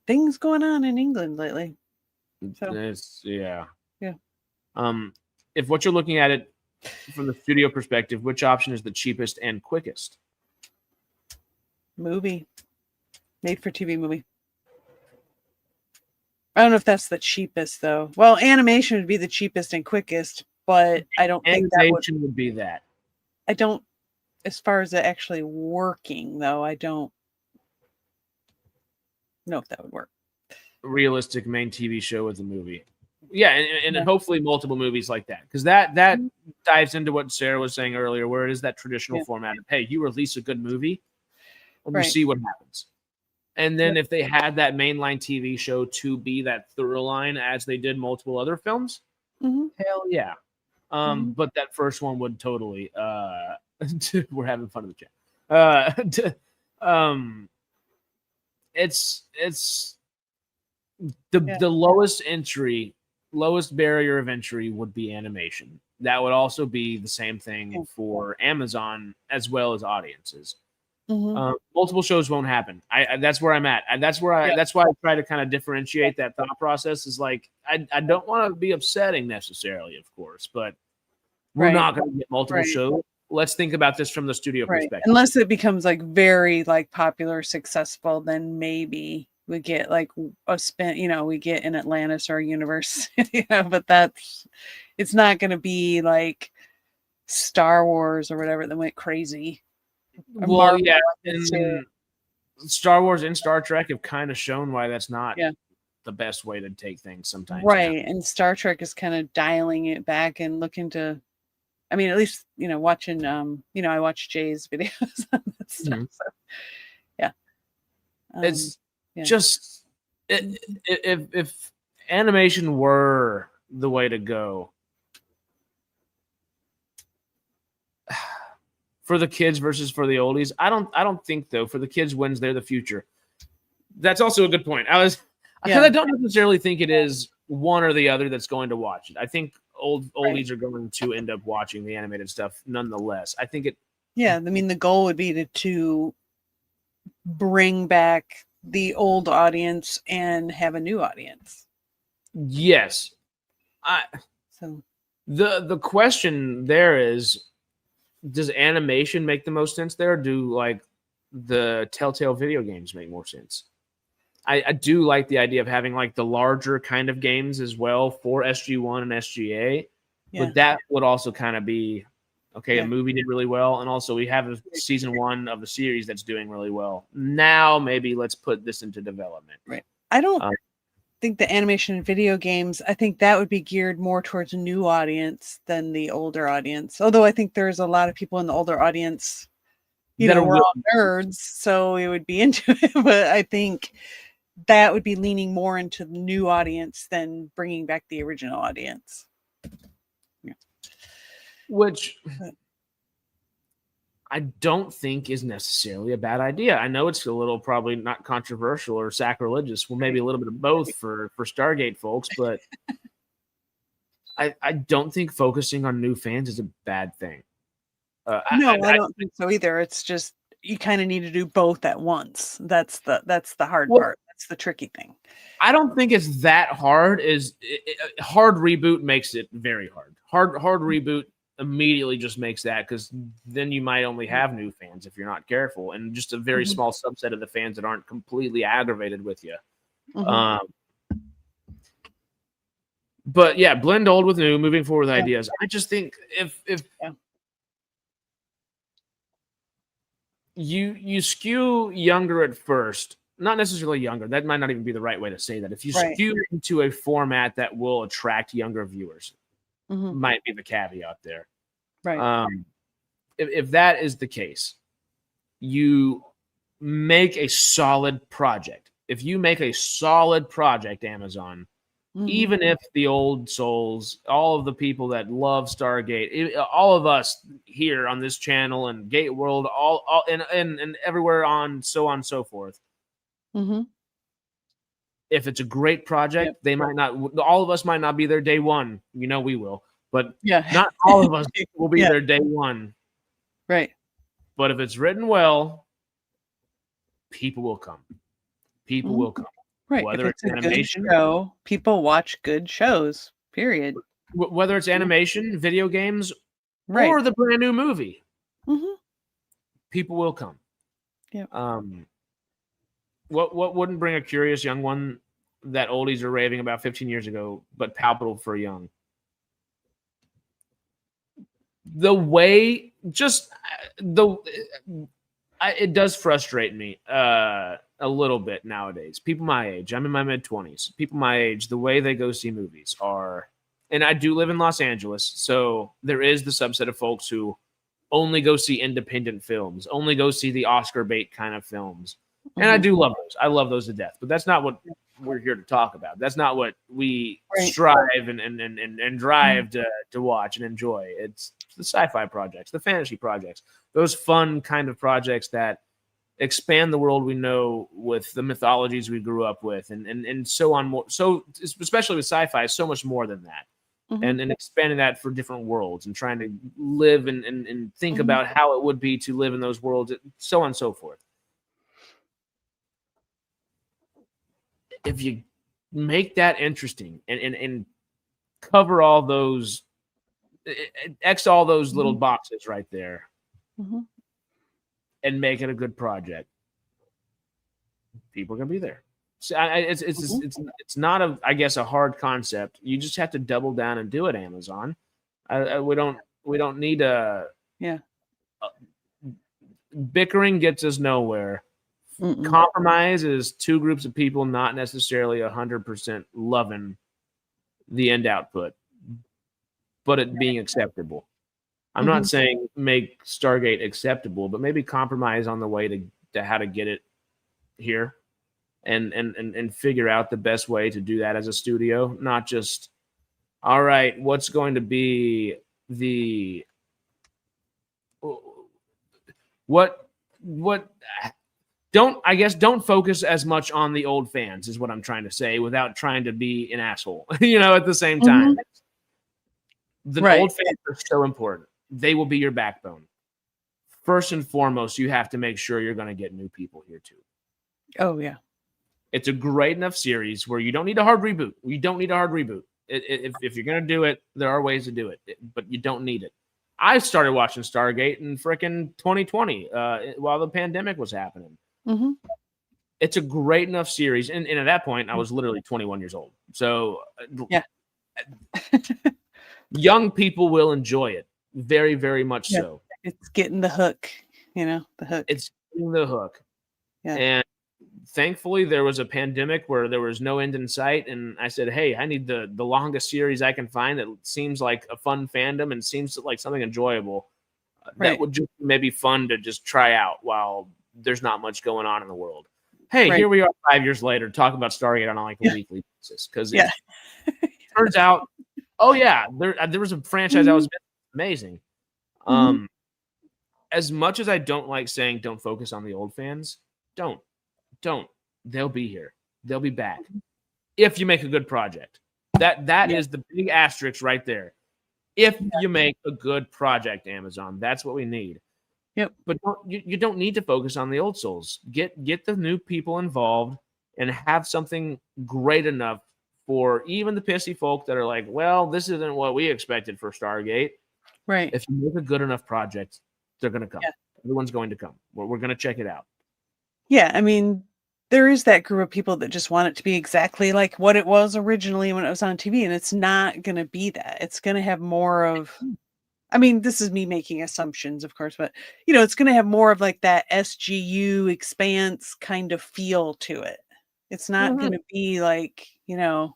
S2: things going on in England lately. So
S1: yeah.
S2: If
S1: what you're looking at it from the studio perspective, which option is the cheapest and quickest?
S2: Movie, made for TV movie. I don't know if that's the cheapest though. Well, animation would be the cheapest and quickest, but I don't think that
S1: would be that.
S2: I don't, as far as it actually working though, I don't know if that would work.
S1: Realistic main TV show with a movie. Yeah, and hopefully multiple movies like that. Because that dives into what Sarah was saying earlier, where it is that traditional format of, hey, you release a good movie and you see what happens. And then if they had that mainline TV show to be that through line as they did multiple other films, hell yeah. But that first one would totally we're having fun in the chat. It's the lowest barrier of entry would be animation. That would also be the same thing for Amazon as well as audiences. Multiple shows won't happen. That's where I'm at. That's why I try to kind of differentiate that thought process. Is like I don't want to be upsetting necessarily, of course, but we're not going to get multiple shows. Let's think about this from the studio perspective. Unless
S2: it becomes like very like popular, successful, then maybe we get like a spin. You know, we get an Atlantis or a universe. But it's not going to be like Star Wars or whatever that went crazy.
S1: Well, yeah, and Star Wars and Star Trek have kind of shown why that's not the best way to take things sometimes.
S2: Right, and Star Trek is kind of dialing it back and looking to, I mean, at least, watching, I watch Jay's videos on that stuff. So, yeah.
S1: It's just, if animation were the way to go, for the kids versus for the oldies, I don't think though. For the kids wins, they're the future. That's also a good point. Because I don't necessarily think it is one or the other that's going to watch it. I think oldies are going to end up watching the animated stuff nonetheless. I think it.
S2: Yeah, I mean the goal would be to bring back the old audience and have a new audience.
S1: Yes.
S2: So
S1: the question there is, does animation make the most sense there? Or do like the Telltale video games make more sense? I do like the idea of having like the larger kind of games as well for SG1 and SGA, but that would also kind of be a movie did really well, and also we have a season 1 of the series that's doing really well. Now maybe let's put this into development.
S2: Right. I don't think the animation and video games, I think that would be geared more towards a new audience than the older audience. Although I think there's a lot of people in the older audience, we're all nerds, so we would be into it. But I think that would be leaning more into the new audience than bringing back the original audience. Yeah.
S1: Which I don't think is necessarily a bad idea. I know it's a little probably not controversial or sacrilegious. Well, maybe a little bit of both for Stargate folks, but I don't think focusing on new fans is a bad thing.
S2: No, I don't think so either. It's just you kind of need to do both at once. That's the hard part. That's the tricky thing.
S1: I don't think it's that hard. Hard reboot makes it very hard. Hard reboot immediately just makes that, because then you might only have new fans if you're not careful, and just a very small subset of the fans that aren't completely aggravated with you. But yeah, blend old with new, moving forward with
S2: Yeah.
S1: ideas. I just think if
S2: Yeah.
S1: you skew younger at first, not necessarily younger, that might not even be the right way to say that. If you
S2: Right.
S1: skew into a format that will attract younger viewers,
S2: Mhm.
S1: might be the caveat there.
S2: Right.
S1: If that is the case, you make a solid project. If you make a solid project, Amazon,
S2: Mhm.
S1: even if the old souls, all of the people that love Stargate, all of us here on this channel and Gate World, all and everywhere on and so forth.
S2: Mhm.
S1: If it's a great project,
S2: Yep.
S1: they might not. All of us might not be there day one. You know we will, but
S2: Yeah.
S1: not all of us will be
S2: Yeah.
S1: there day one.
S2: Right.
S1: But if it's written well, people will come. People
S2: Mhm.
S1: will come.
S2: Right.
S1: Whether
S2: If it's
S1: it's
S2: a
S1: animation,
S2: good show, people watch good shows. Period.
S1: whether it's animation, video games,
S2: Right.
S1: or the brand new movie,
S2: Mhm.
S1: people will come.
S2: Yep.
S1: What wouldn't bring a curious young one that oldies are raving about 15 years ago, but palpable for young? The way, just the, it does frustrate me a little bit nowadays. People my age, I'm in my mid-20s. People my age, the way they go see movies are, and I do live in Los Angeles, so there is the subset of folks who only go see independent films, only go see the Oscar bait kind of films. And I
S2: Mhm.
S1: do love those. I love those to death. But that's not what we're here to talk about. That's not what we
S2: Right.
S1: strive and drive to watch and enjoy. It's the sci-fi projects, the fantasy projects, those fun kind of projects that expand the world we know with the mythologies we grew up with and so on more. So especially with sci-fi, so much more than that.
S2: Mhm.
S1: And expanding that for different worlds and trying to live and think
S2: Mhm.
S1: about how it would be to live in those worlds, so on and so forth. If you make that interesting and cover all those, X all those little
S2: Mhm.
S1: boxes right there
S2: Mhm.
S1: and make it a good project, people are going to be there. So
S2: Mhm.
S1: it's not a, I guess, a hard concept. You just have to double down and do it, Amazon. We don't need
S2: Yeah.
S1: bickering gets us nowhere.
S2: Mm-mm.
S1: Compromise is two groups of people not necessarily 100% loving the end output, but it being acceptable. I'm not
S2: Mhm.
S1: saying make Stargate acceptable, but maybe compromise on the way to how to get it here and figure out the best way to do that as a studio, not just, all right, what's going to be the what don't focus as much on the old fans is what I'm trying to say without trying to be an asshole, at the same time.
S2: Mhm.
S1: The
S2: Right.
S1: old fans are so important. They will be your backbone. First and foremost, you have to make sure you're going to get new people here too.
S2: Oh yeah.
S1: It's a great enough series where you don't need a hard reboot. You don't need a hard reboot. If you're going to do it, there are ways to do it, but you don't need it. I started watching Stargate in frickin' 2020 while the pandemic was happening.
S2: Mhm.
S1: It's a great enough series. And at that point, I was literally 21 years old. So
S2: Yeah.
S1: young people will enjoy it. Very, very much
S2: Yeah.
S1: so.
S2: It's getting the hook, the hook.
S1: It's getting the hook.
S2: Yeah.
S1: And thankfully, there was a pandemic where there was no end in sight. And I said, hey, I need the longest series I can find that seems like a fun fandom and seems like something enjoyable. That
S2: Right.
S1: would just maybe fun to just try out while there's not much going on in the world. Hey,
S2: Right.
S1: here we are 5 years later talking about Stargate on like a
S2: Yeah.
S1: weekly basis because
S2: Yeah.
S1: it turns out, oh yeah, there was a franchise that was amazing.
S2: Mhm.
S1: As much as I don't like saying don't focus on the old fans, don't. They'll be here. They'll be back if you make a good project. That
S2: Yeah.
S1: is the big asterisk right there. If
S2: Yeah.
S1: you make a good project, Amazon, that's what we need.
S2: Yep.
S1: But you don't need to focus on the old souls. Get the new people involved and have something great enough for even the pissy folk that are like, well, this isn't what we expected for Stargate.
S2: Right.
S1: If you make a good enough project, they're going to come.
S2: Yeah.
S1: Everyone's going to come. We're going to check it out.
S2: Yeah. I mean, there is that group of people that just want it to be exactly like what it was originally when it was on TV, and it's not going to be that. It's going to have more of, I mean, this is me making assumptions, of course, but it's going to have more of like that SGU Expanse kind of feel to it. It's not going to be like, SG1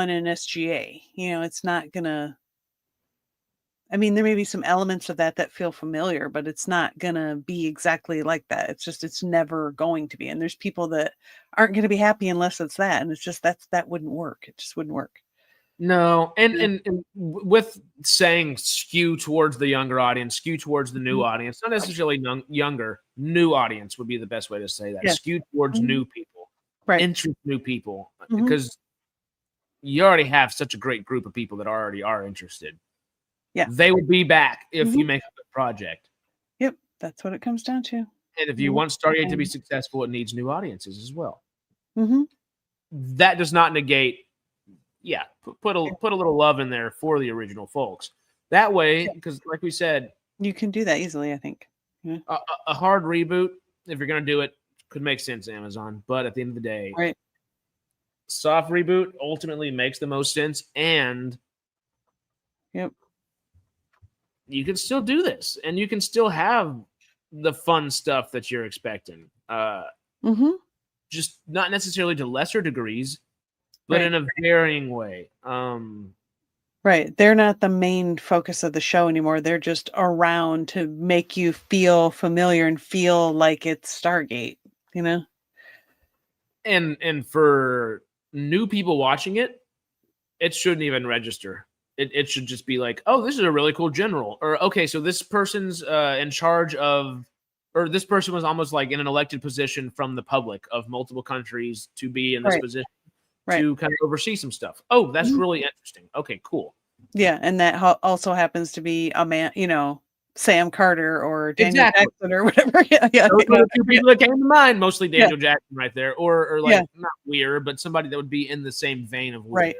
S2: and SGA. It's not going to, I mean, there may be some elements of that feel familiar, but it's not going to be exactly like that. It's never going to be. And there's people that aren't going to be happy unless it's that. And it's just, that wouldn't work. It just wouldn't work.
S1: No. And with saying skew towards the younger audience, skew towards the new audience, not necessarily younger, new audience would be the best way to say that. Yeah. Skew towards new people,
S2: right?
S1: Interest new people, because you already have such a great group of people that already are interested.
S2: Yeah.
S1: They would be back if you make a good project.
S2: Yep. That's what it comes down to.
S1: And if you want Stargate to be successful, it needs new audiences as well. That does not negate, put a little love in there for the original folks. That way, because like we said,
S2: you can do that easily, I think.
S1: Yeah. A hard reboot, if you're going to do it, could make sense, Amazon. But at the end of the day,
S2: right,
S1: soft reboot ultimately makes the most sense. And you can still do this, and you can still have the fun stuff that you're expecting. Just not necessarily to lesser degrees, but in a varying way.
S2: Right. They're not the main focus of the show anymore. They're just around to make you feel familiar and feel like it's Stargate,
S1: And for new people watching it, it shouldn't even register. It should just be like, oh, this is a really cool general. Or, okay, so this person's in charge of, or this person was almost like in an elected position from the public of multiple countries to be in this position to kind of oversee some stuff. Oh, that's really interesting. Okay, cool.
S2: Yeah, and that also happens to be a man, Sam Carter or Daniel Jackson or whatever.
S1: Those are the two people that came to mind. Mostly Daniel Jackson right there, or like not Weir, but somebody that would be in the same vein of Weir,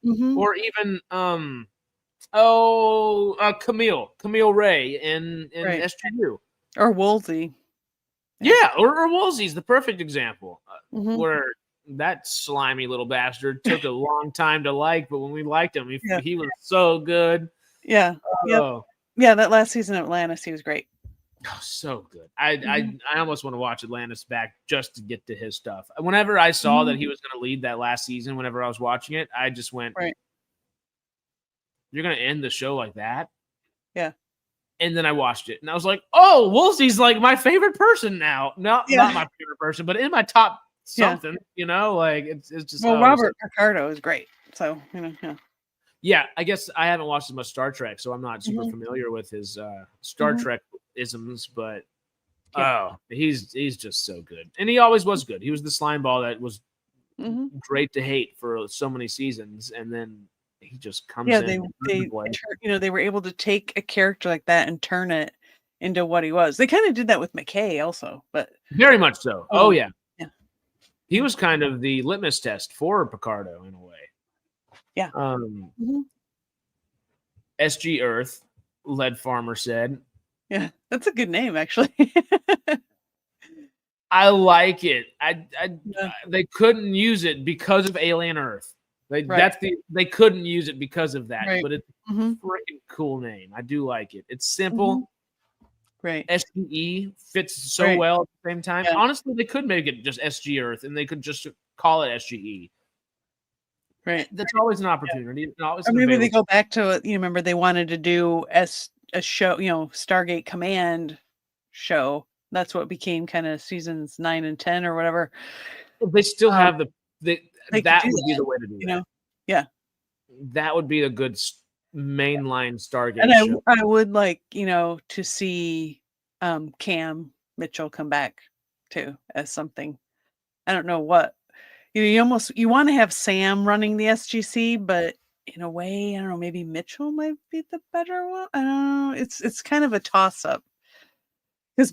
S1: or even Camille Ray in SGU,
S2: or Woolsey.
S1: Yeah, or Woolsey's the perfect example where that slimy little bastard took a long time to like, but when we liked him, he was so good.
S2: Yeah. Yeah, that last season of Atlantis, he was great.
S1: Oh, so good. I almost want to watch Atlantis back just to get to his stuff. Whenever I saw that he was going to lead that last season, whenever I was watching it, I just went, you're going to end the show like that?
S2: Yeah.
S1: And then I watched it, and I was like, oh, Woolsey's like my favorite person now. Not my favorite person, but in my top something, like it's just.
S2: Well, Robert Picardo is great. So,
S1: Yeah, I guess I haven't watched as much Star Trek, so I'm not super familiar with his Star Trek isms, but he's just so good. And he always was good. He was the slime ball that was great to hate for so many seasons, and then he just comes in.
S2: They were able to take a character like that and turn it into what he was. They kind of did that with McKay also, but
S1: very much so. Oh yeah. He was kind of the litmus test for Picardo in a way.
S2: Yeah.
S1: SG Earth, Lead Farmer said.
S2: Yeah, that's a good name, actually.
S1: I like it. They couldn't use it because of Alien Earth. They couldn't use it because of that, but it's a freaking cool name. I do like it. It's simple.
S2: Right.
S1: SGE fits so well at the same time. Yeah. Honestly, they could make it just SG Earth, and they could just call it SGE.
S2: Right.
S1: That's always an opportunity.
S2: Or maybe they go back to, remember they wanted to do a show, Stargate Command show. That's what became kind of seasons 9 and 10 or whatever.
S1: They still have that would be the way to do that.
S2: Yeah.
S1: That would be a good mainline Stargate
S2: and
S1: show.
S2: I would like, to see Cam Mitchell come back too as something. I don't know what. You want to have Sam running the SGC, but in a way, I don't know, maybe Mitchell might be the better one. I don't know. It's kind of a toss up.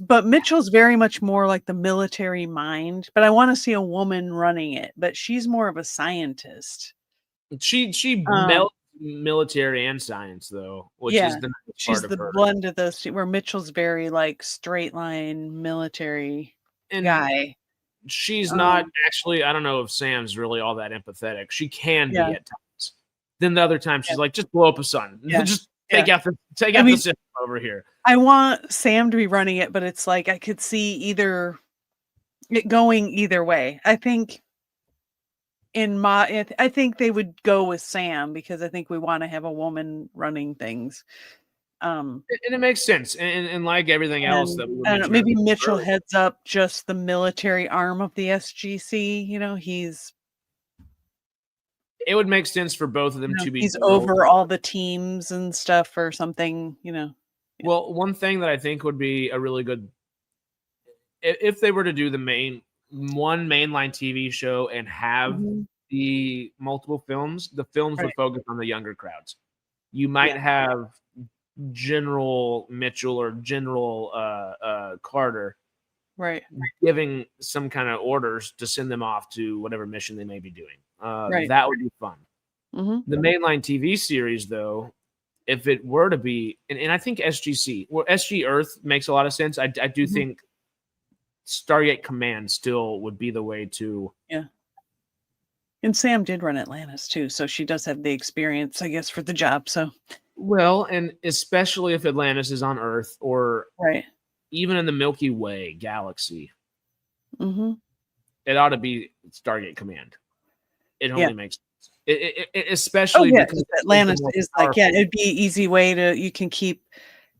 S2: But Mitchell's very much more like the military mind, but I want to see a woman running it, but she's more of a scientist.
S1: She melts military and science though, which is the
S2: she's
S1: part
S2: the
S1: of her.
S2: blend of those two, where Mitchell's very like straight line military.
S1: and
S2: guy.
S1: she's not actually. I don't know if Sam's really all that empathetic. She can be at times. Then the other time she's like, just blow up a sun.
S2: Yeah.
S1: Just take out the system over here.
S2: I want Sam to be running it, but it's like I could see it going either way. I think I think they would go with Sam because I think we want to have a woman running things.
S1: And it makes sense. And like everything else that we
S2: I don't know, maybe Mitchell heads up just the military arm of the SGC. You know,
S1: it would make sense for both of them to be.
S2: He's over all the teams and stuff or something, you know.
S1: Well, one thing that I think would be a really good, if they were to do the mainline TV show and have the multiple films, the films would focus on the younger crowds. You might have General Mitchell or General Carter giving some kind of orders to send them off to whatever mission they may be doing. That would be fun. The mainline TV series, though, if it were to be, and I think SG Earth makes a lot of sense. I do think Stargate Command still would be the way to.
S2: Yeah. And Sam did run Atlantis too, so she does have the experience, I guess, for the job. So,
S1: well, and especially if Atlantis is on Earth or even in the Milky Way galaxy, it ought to be Stargate Command. It only makes sense. Especially because
S2: Atlantis is like, it'd be an easy way you can keep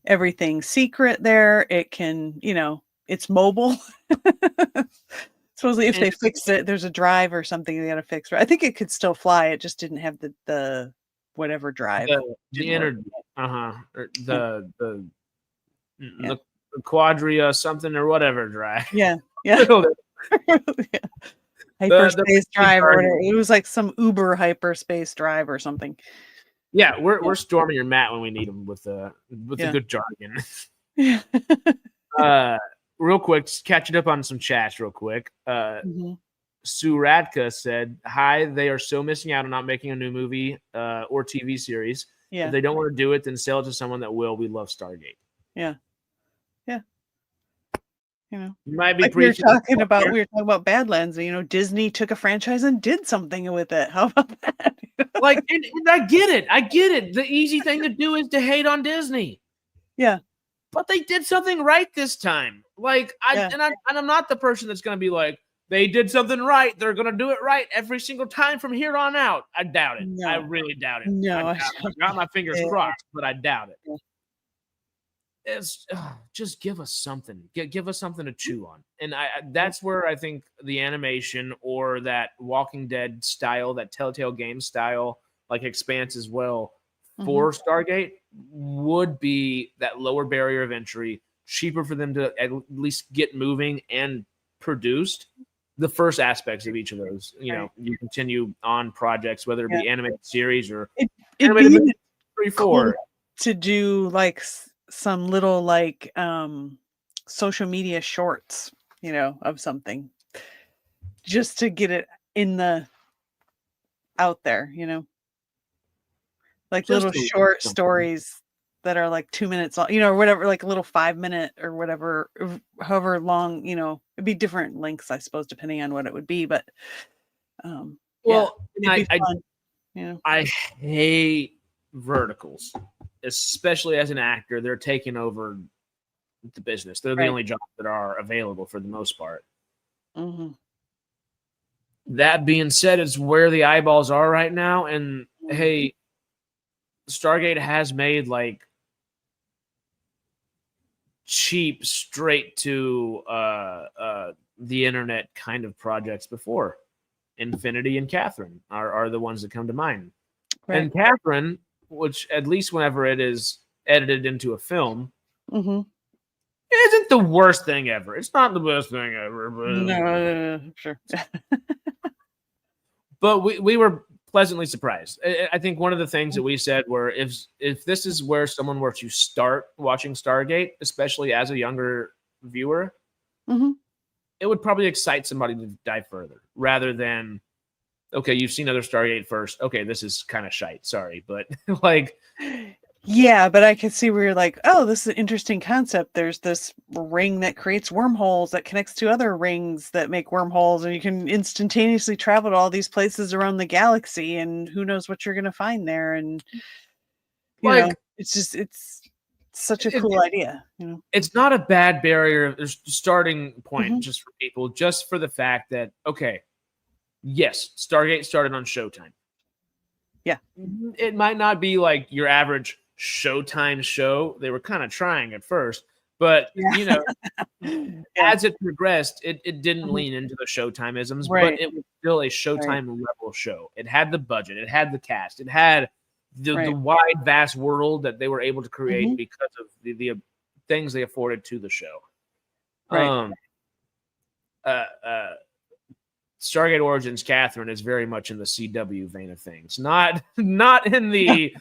S2: everything secret there. It can, it's mobile. Supposedly if they fix it, there's a drive or something they got to fix. I think it could still fly. It just didn't have the whatever drive.
S1: The energy. The Quadria something or whatever drive.
S2: Yeah. Hyperspace drive or whatever. It was like some Uber hyperspace drive or something.
S1: Yeah, we're Stormy or Matt when we need them with the good jargon. Real quick, just catching up on some chats real quick. Sue Radka said, "Hi, they are so missing out on not making a new movie or TV series.
S2: Yeah.
S1: If they don't want to do it, then sell it to someone that will. We love Stargate."
S2: Yeah.
S1: You might be
S2: like we were talking about Badlands. Disney took a franchise and did something with it. How about that?
S1: Like, and I get it. The easy thing to do is to hate on Disney.
S2: Yeah,
S1: but they did something right this time. Like, I'm not the person that's going to be like, they did something right, they're going to do it right every single time from here on out. I doubt it. No. I really doubt it.
S2: No,
S1: I got my fingers crossed, but I doubt it. Yeah. It's just give us something. Give us something to chew on, and that's where I think the animation or that Walking Dead style, that Telltale game style, like Expanse as well, for Stargate would be that lower barrier of entry, cheaper for them to at least get moving and produced. The first aspects of each of those, you continue on projects, whether it be animated series or animated 3-4
S2: to do like some little social media shorts, of something just to get it out there, like just little short stories that are like 2 minutes long, or whatever, like a little 5-minute or whatever, however long, it'd be different lengths, I suppose, depending on what it would be. But
S1: I hate verticals. Especially as an actor, they're taking over the business. They're the only jobs that are available for the most part. That being said, it's where the eyeballs are right now. And hey, Stargate has made like cheap, straight to the internet kind of projects before. Infinity and Catherine are the ones that come to mind. And Catherine, which at least whenever it is edited into a film, isn't the worst thing ever. It's not the best thing ever. But,
S2: no, sure.
S1: But we were pleasantly surprised. I think one of the things that we said were if this is where someone were to start watching Stargate, especially as a younger viewer, it would probably excite somebody to dive further rather than, okay, you've seen other Stargate first. Okay, this is kind of shite. Sorry, but like
S2: Yeah, but I could see where you're like, oh, this is an interesting concept. There's this ring that creates wormholes that connects to other rings that make wormholes, and you can instantaneously travel to all these places around the galaxy, and who knows what you're going to find there. And,
S1: Like,
S2: it's such a
S1: it,
S2: cool idea,
S1: it's not a bad barrier starting point
S2: Mhm.
S1: just for people, just for the fact that, okay, yes, Stargate started on Showtime.
S2: Yeah.
S1: It might not be like your average Showtime show. They were kind of trying at first, but
S2: Yeah. Yeah.
S1: as it progressed, it didn't
S2: Mhm.
S1: lean into the Showtime-isms, but
S2: Right.
S1: it was still a
S2: Right.
S1: Showtime level show. It had the budget, it had the cast, it had the
S2: Right.
S1: wide, vast world that they were able to create
S2: Mhm.
S1: because of the things they afforded to the show.
S2: Right.
S1: Um, uh, uh, Stargate Origins Catherine is very much in the CW vein of things, not in the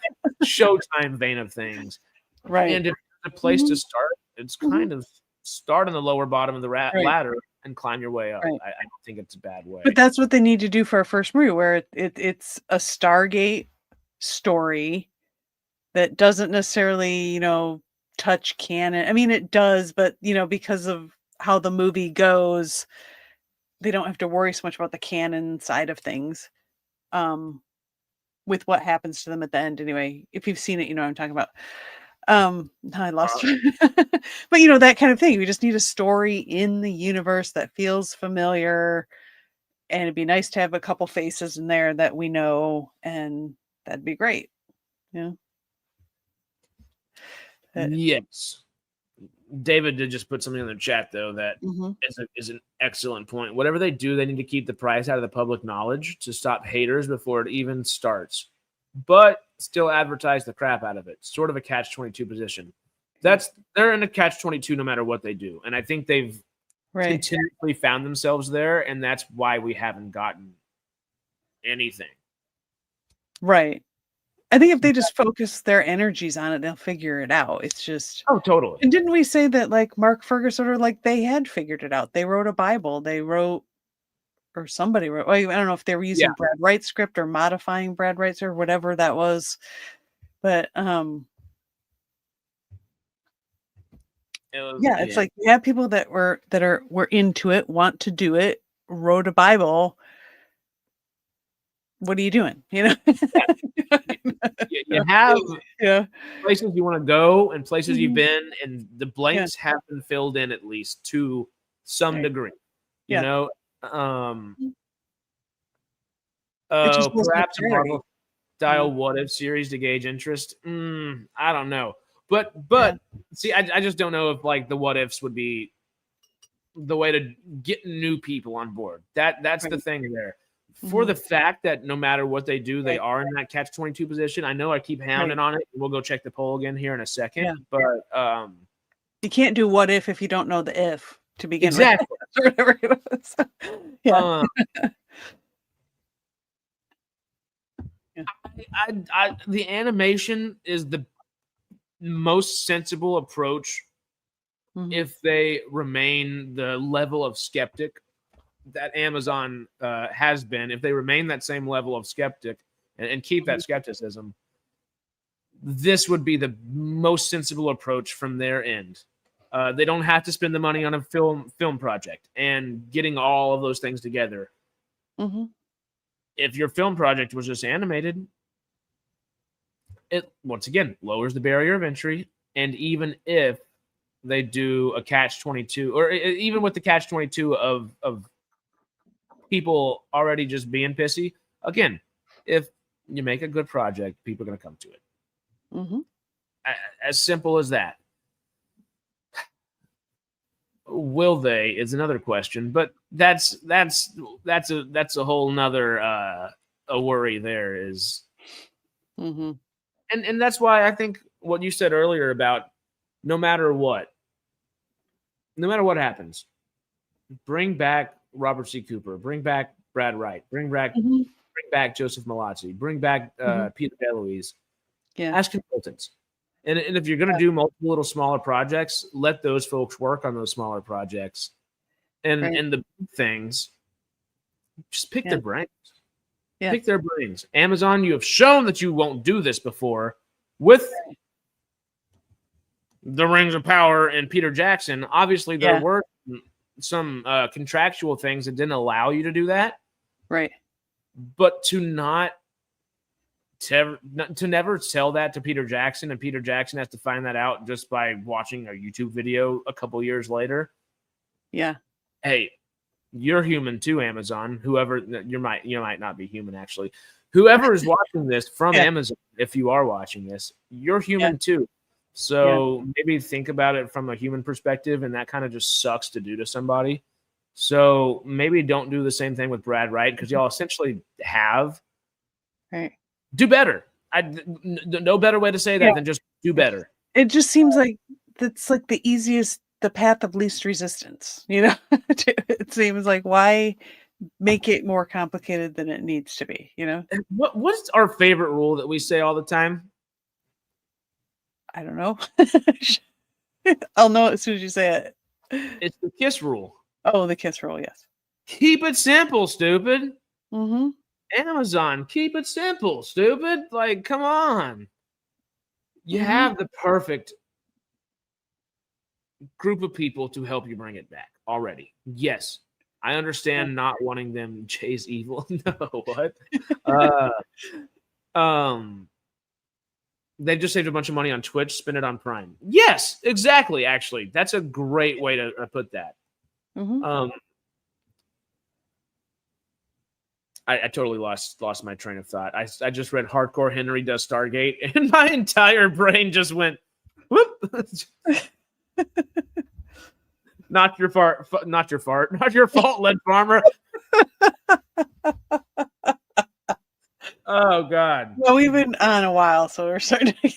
S1: Showtime vein of things.
S2: Right.
S1: And if there's a place to
S2: Mhm.
S1: start, it's
S2: Mhm.
S1: kind of start on the lower bottom of the
S2: Right.
S1: ladder and climb your way up.
S2: Right.
S1: I don't think it's a bad way.
S2: But that's what they need to do for our first movie, where it's a Stargate story that doesn't necessarily, touch canon. I mean, it does, but because of how the movie goes, they don't have to worry so much about the canon side of things. With what happens to them at the end anyway. If you've seen it, you know what I'm talking about. I lost you. But that kind of thing. We just need a story in the universe that feels familiar, and it'd be nice to have a couple faces in there that we know, and that'd be great. Yeah.
S1: Yes. David did just put something in the chat, though, that
S2: Mhm.
S1: is an excellent point. Whatever they do, they need to keep the price out of the public knowledge to stop haters before it even starts, but still advertise the crap out of it. Sort of a catch-22 position. They're in a catch-22 no matter what they do, and I think they've
S2: Right.
S1: continually found themselves there, and that's why we haven't gotten anything.
S2: Right. I think if they just focus their energies on it, they'll figure it out. It's just
S1: Oh, totally.
S2: And didn't we say that, like, Mark Ferguson, or like, they had figured it out? They wrote a Bible. They wrote or somebody wrote well, I don't know if they were
S1: Yeah.
S2: using Brad Wright's script or modifying Brad Wright's or whatever that was. But, it's like you have people that were into it, want to do it, wrote a Bible. What are you doing?
S1: You have
S2: Yeah.
S1: places you want to go and places you've
S2: Mhm.
S1: been, and the blanks have been filled in at least to some
S2: Right.
S1: degree. You
S2: Yeah.
S1: know,
S2: It just wasn't a
S1: perhaps a
S2: priority.
S1: Marvel style what if series to gauge interest. I don't know, but
S2: Yeah.
S1: see, I just don't know if like the what ifs would be the way to get new people on board. That's the
S2: Right.
S1: thing there. For
S2: Mhm.
S1: the fact that no matter what they do, they
S2: Right.
S1: are in that catch-22 position. I know I keep hounding on it. We'll go check the poll again here in a second.
S2: Yeah.
S1: But
S2: You can't do what if you don't know the if to begin
S1: exactly.
S2: with. Or whatever it was. Yeah. Yeah.
S1: The animation is the most sensible approach
S2: Mhm.
S1: if they remain the level of skeptic that Amazon has been. If they remain that same level of skeptic and keep that skepticism, this would be the most sensible approach from their end. They don't have to spend the money on a film project and getting all of those things together.
S2: Mhm.
S1: If your film project was just animated, it once again lowers the barrier of entry. And even if they do a catch-22, or even with the catch-22 of people already just being pissy, again, if you make a good project, people are going to come to it.
S2: Mhm.
S1: As simple as that. Will they is another question, but that's a whole nother a worry there is.
S2: Mhm.
S1: And that's why I think what you said earlier about no matter what happens, bring back Robert C. Cooper, bring back Brad Wright, bring back Joseph Malazzi, bring back Peter DeLuise.
S2: Yeah.
S1: As consultants. And if you're going to do multiple little smaller projects, let those folks work on those smaller projects. And the things, just pick their brains.
S2: Yeah.
S1: Pick their brains. Amazon, you have shown that you won't do this before with the Rings of Power and Peter Jackson, obviously there
S2: Yeah.
S1: were some contractual things that didn't allow you to do that.
S2: Right.
S1: But to never tell that to Peter Jackson, and Peter Jackson has to find that out just by watching a YouTube video a couple years later.
S2: Yeah.
S1: Hey, you're human too, Amazon. Whoever you might not be human actually. Whoever is watching this from Amazon, if you are watching this, you're human too. So maybe think about it from a human perspective, and that kind of just sucks to do to somebody. So maybe don't do the same thing with Brad Wright, because y'all essentially have.
S2: Right.
S1: Do better. No better way to say that than just do better.
S2: It just seems like that's like the path of least resistance. It seems like, why make it more complicated than it needs to be?
S1: What's our favorite rule that we say all the time?
S2: I don't know. I'll know as soon as you say it.
S1: It's the KISS rule.
S2: Oh, the KISS rule, yes.
S1: Keep it simple, stupid.
S2: Mm-hmm.
S1: Amazon, keep it simple, stupid. Like, come on. You have the perfect group of people to help you bring it back already. Yes, I understand not wanting them to chase evil. No, what? They just saved a bunch of money on Twitch, spend it on Prime. Yes, exactly. Actually, that's a great way to put that. I totally lost my train of thought. I just read Hardcore Henry does Stargate, and my entire brain just went whoop. Not your fault, Lead Farmer. Oh God.
S2: Well, we've been on a while, so we're starting to get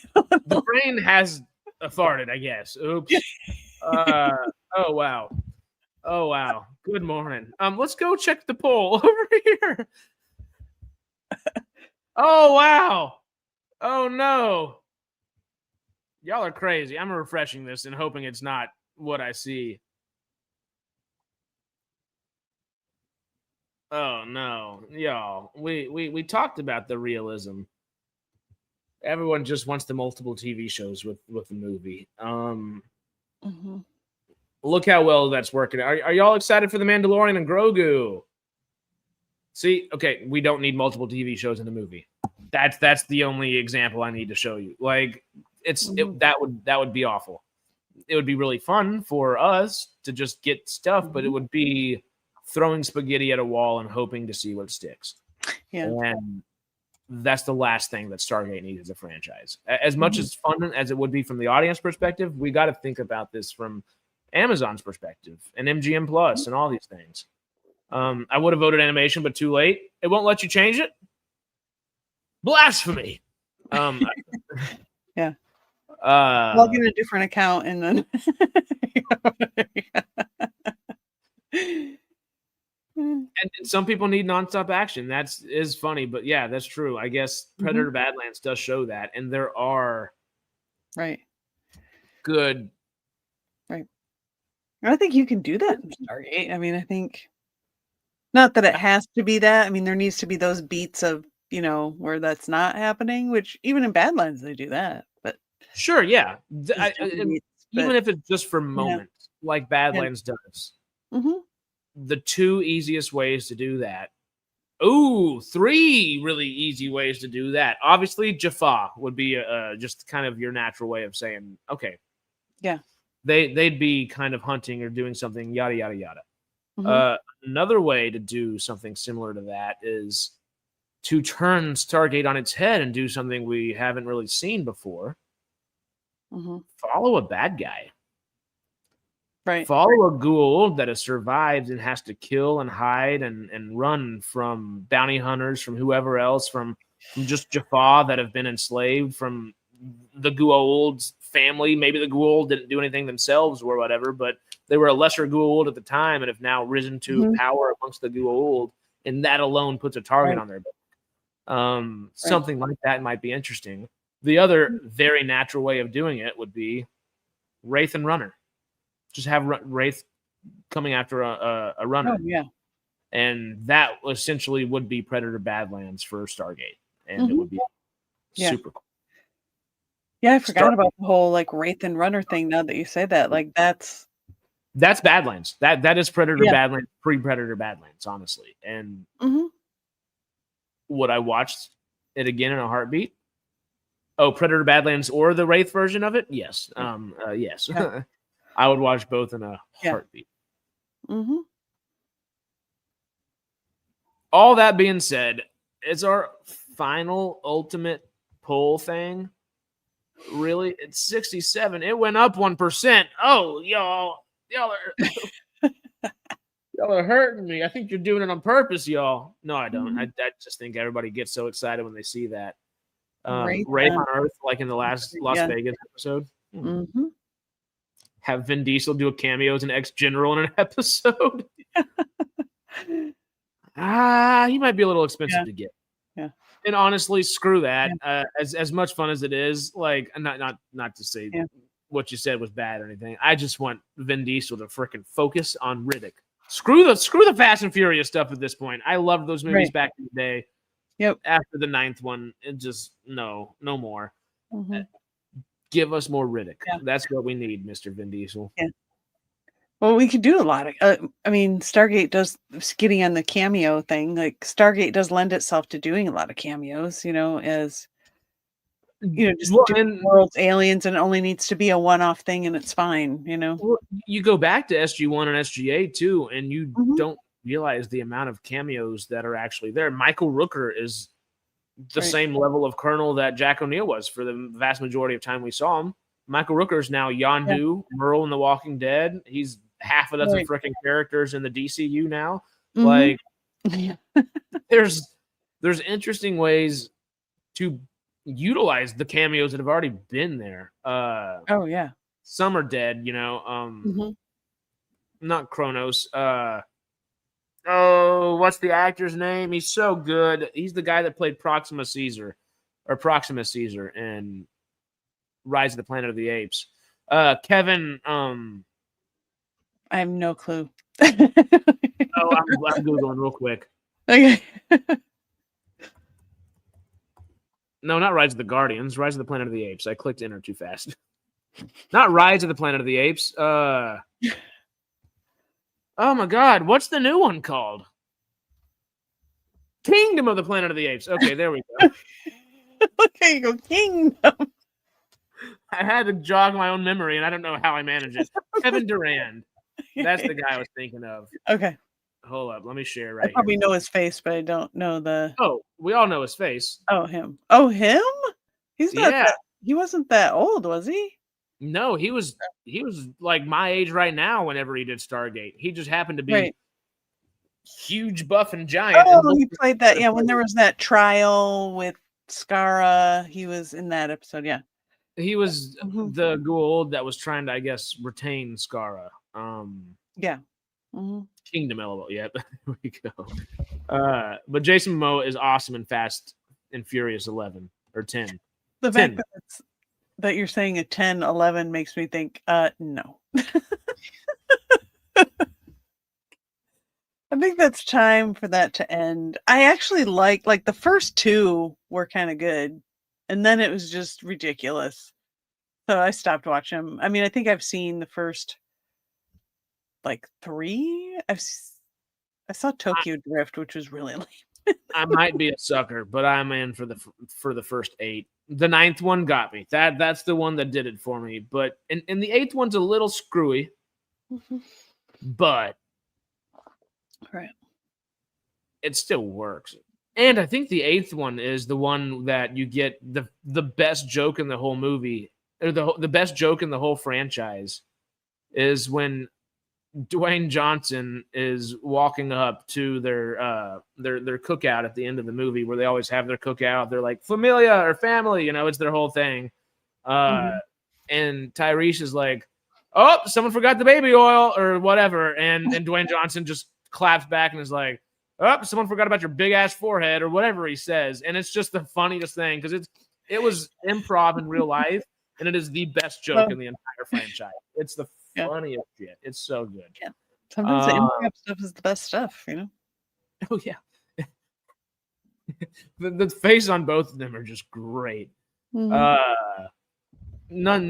S1: the brain has farted, I guess. Oops. Oh wow. Good morning. Let's go check the poll over here. Oh wow. Oh no. Y'all are crazy. I'm refreshing this and hoping it's not what I see. Oh no, y'all. We talked about the realism. Everyone just wants the multiple TV shows with the movie. Look how well that's working. Are y'all excited for The Mandalorian and Grogu? See, okay, we don't need multiple TV shows in the movie. That's the only example I need to show you. Like, that would be awful. It would be really fun for us to just get stuff, but it would be throwing spaghetti at a wall and hoping to see what sticks.
S2: Yeah.
S1: And that's the last thing that Stargate needs as a franchise. As much as fun as it would be from the audience perspective, we got to think about this from Amazon's perspective and MGM Plus and all these things. I would have voted animation, but too late. It won't let you change it. Blasphemy.
S2: Yeah. Log in a different account and then.
S1: And some people need nonstop action. That is funny, but yeah, that's true. I guess Predator Badlands does show that, and there are good.
S2: Right. I think you can do that in Stargate. I mean, I think not that it has to be that. I mean, there needs to be those beats of where that's not happening. Which even in Badlands they do that. But
S1: sure, yeah. Even if it's just for moments, like Badlands does. The two easiest ways to do that. Ooh, 3 really easy ways to do that. Obviously, Jaffa would be just kind of your natural way of saying, okay.
S2: Yeah.
S1: They'd be kind of hunting or doing something, yada, yada, yada. Another way to do something similar to that is to turn Stargate on its head and do something we haven't really seen before. Follow a bad guy.
S2: Right.
S1: Follow a ghoul that has survived and has to kill and hide and run from bounty hunters, from whoever else, from just Jaffa that have been enslaved, from the Goa'uld family. Maybe the Goa'uld didn't do anything themselves or whatever, but they were a lesser Goa'uld at the time and have now risen to power amongst the Goa'uld, and that alone puts a target on their back. Something like that might be interesting. The other very natural way of doing it would be Wraith and Runner. Just have Wraith coming after a runner.
S2: Oh, yeah.
S1: And that essentially would be Predator Badlands for Stargate. And it would be super cool.
S2: Yeah, I forgot about the whole like Wraith and Runner thing. Now that you say that, like that's
S1: Badlands. That is Predator
S2: yeah.
S1: Badlands, pre-Predator Badlands, honestly. And
S2: Mhm.
S1: would I watch it again in a heartbeat? Oh, Predator Badlands or the Wraith version of it? Yes. Yes.
S2: Yeah.
S1: I would watch both in a
S2: Yeah.
S1: heartbeat.
S2: Mhm.
S1: All that being said, it's our final ultimate poll thing. Really? It's 67. It went up 1%. Oh, y'all are y'all are hurting me. I think you're doing it on purpose, y'all. No, I don't. I just think everybody gets so excited when they see that.
S2: Wraith
S1: on Earth, like in the last Las
S2: yeah.
S1: Vegas episode.
S2: Mhm.
S1: Have Vin Diesel do a cameo as an ex-general in an episode. He might be a little expensive to get.
S2: Yeah.
S1: And honestly, screw that. As much fun as it is, like not to say what you said was bad or anything. I just want Vin Diesel to freaking focus on Riddick. Screw the Fast and Furious stuff at this point. I loved those movies back in the day.
S2: Yep.
S1: After the 9th one, it just no more.
S2: Mm-hmm.
S1: Give us more Riddick. Yeah. That's what we need, Mr. Vin Diesel.
S2: Yeah. Well, we could do a lot of. I mean, Stargate does getting on the cameo thing. Like Stargate does lend itself to doing a lot of cameos. as just world's aliens, and it only needs to be a one-off thing, and it's fine.
S1: Well, you go back to SG1 and SG8 too, and you don't realize the amount of cameos that are actually there. Michael Rooker is the same level of Colonel that Jack O'Neill was for the vast majority of time we saw him. Michael Rooker is now Yondu, Merle in The Walking Dead. He's half a dozen freaking characters in the DCU now. Like, there's interesting ways to utilize the cameos that have already been there. Some are dead, not Kronos. What's the actor's name? He's so good. He's the guy that played Proxima Caesar in Rise of the Planet of the Apes. Kevin.
S2: I have no clue.
S1: I'm Googling real quick.
S2: Okay.
S1: No, not Rise of the Guardians. Rise of the Planet of the Apes. I clicked enter too fast. Not Rise of the Planet of the Apes. Oh my God. What's the new one called? Kingdom of the Planet of the Apes. Okay, there we go.
S2: Okay, you go Kingdom.
S1: I had to jog my own memory, and I don't know how I managed it. Kevin Durand. That's the guy I was thinking of.
S2: Okay.
S1: Hold up. Let me share right
S2: I probably know his face, but I don't know the...
S1: Oh, we all know his face.
S2: Oh, him. Oh, him? He's not that... He wasn't that old, was he?
S1: No, he was like my age right now whenever he did Stargate. He just happened to be huge, buff, and giant.
S2: Oh, he played that. Yeah, when there was that trial with Skara, he was in that episode. Yeah.
S1: He was the Goa'uld that was trying to, I guess, retain Skara.
S2: Yeah.
S1: Kingdom LOL. Yep. There we go. But Jason Momoa is awesome in Fast and Furious 11 or 10.
S2: The fact that you're saying a 10, 11 makes me think, no. I think that's time for that to end. I actually like the first two were kind of good, and then it was just ridiculous. So I stopped watching them. I mean, I think I've seen the first three. I saw Tokyo Drift, which was really lame.
S1: I might be a sucker, but I'm in for the first 8. The 9th one got me. That's the one that did it for me. But and the 8th one's a little screwy, but it still works. And I think the 8th one is the one that you get the best joke in the whole movie, or the best joke in the whole franchise, is when Dwayne Johnson is walking up to their cookout at the end of the movie, where they always have their cookout. They're like familia or family, it's their whole thing. And Tyrese is like, "Oh, someone forgot the baby oil," or whatever, and Dwayne Johnson just claps back and is like, "Oh, someone forgot about your big ass forehead," or whatever he says. And it's just the funniest thing, because it was improv in real life, and it is the best joke in the entire franchise. It's the funniest shit. It's so good.
S2: Yeah. Sometimes the improv stuff is the best stuff,
S1: Oh yeah. the face on both of them are just great. None.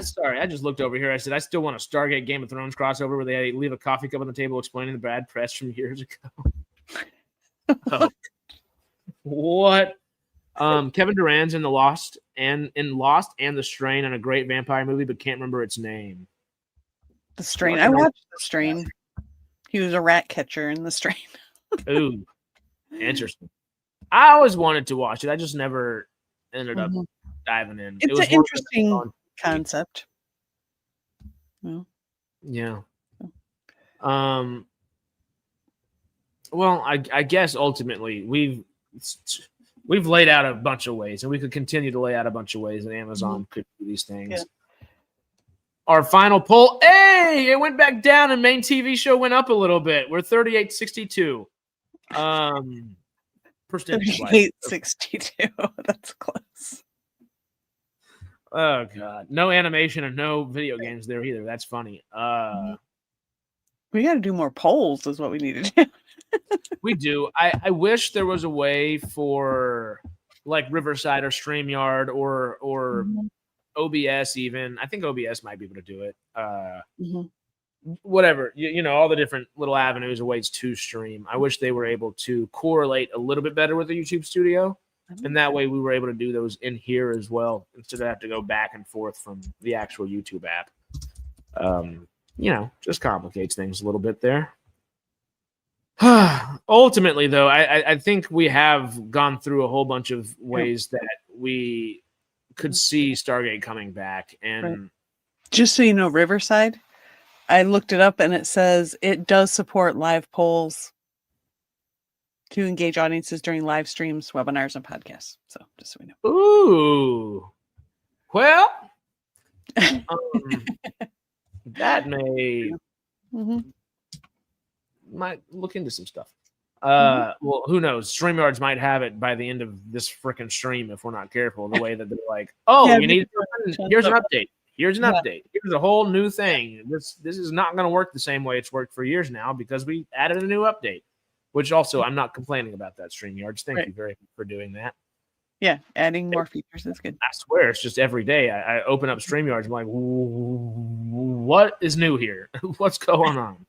S1: Sorry, I just looked over here. I said I still want a Stargate Game of Thrones crossover where they leave a coffee cup on the table explaining the bad press from years ago. Oh, what? Kevin Durant's in Lost and The Strain, on a great vampire movie, but can't remember its name.
S2: The Strain. I watched The Strain. He was a rat catcher in The Strain.
S1: Ooh, interesting. I always wanted to watch it. I just never ended up diving in.
S2: It's an interesting concept.
S1: Yeah. Well, I guess ultimately we've laid out a bunch of ways, and we could continue to lay out a bunch of ways that Amazon could do these things. Yeah. Our final poll, hey, it went back down, and main TV show went up a little bit. We're 38-62. Percentage
S2: 38-62. That's close.
S1: Oh God, no animation and no video games there either. That's funny.
S2: We got to do more polls, is what we need to do.
S1: We do. I wish there was a way for like Riverside or StreamYard or OBS even. I think OBS might be able to do it. Whatever. You know, all the different little avenues of ways to stream. I wish they were able to correlate a little bit better with the YouTube studio. And that way we were able to do those in here as well, instead of have to go back and forth from the actual YouTube app. You know, just complicates things a little bit there. Ultimately, though, I think we have gone through a whole bunch of ways that we could see Stargate coming back. And
S2: just so you know, Riverside, I looked it up and it says it does support live polls to engage audiences during live streams, webinars, and podcasts. So just so we know.
S1: Ooh. Well, that may might look into some stuff. Well, who knows? StreamYards might have it by the end of this freaking stream if we're not careful. The way that they're like, oh, you need here's an update. Here's an update. Here's a whole new thing. This is not going to work the same way it's worked for years now because we added a new update. Which also, I'm not complaining about that, StreamYards. Thank you very much for doing that.
S2: Yeah, adding more features is good.
S1: I swear, it's just every day I open up StreamYards. I'm like, what is new here? What's going on?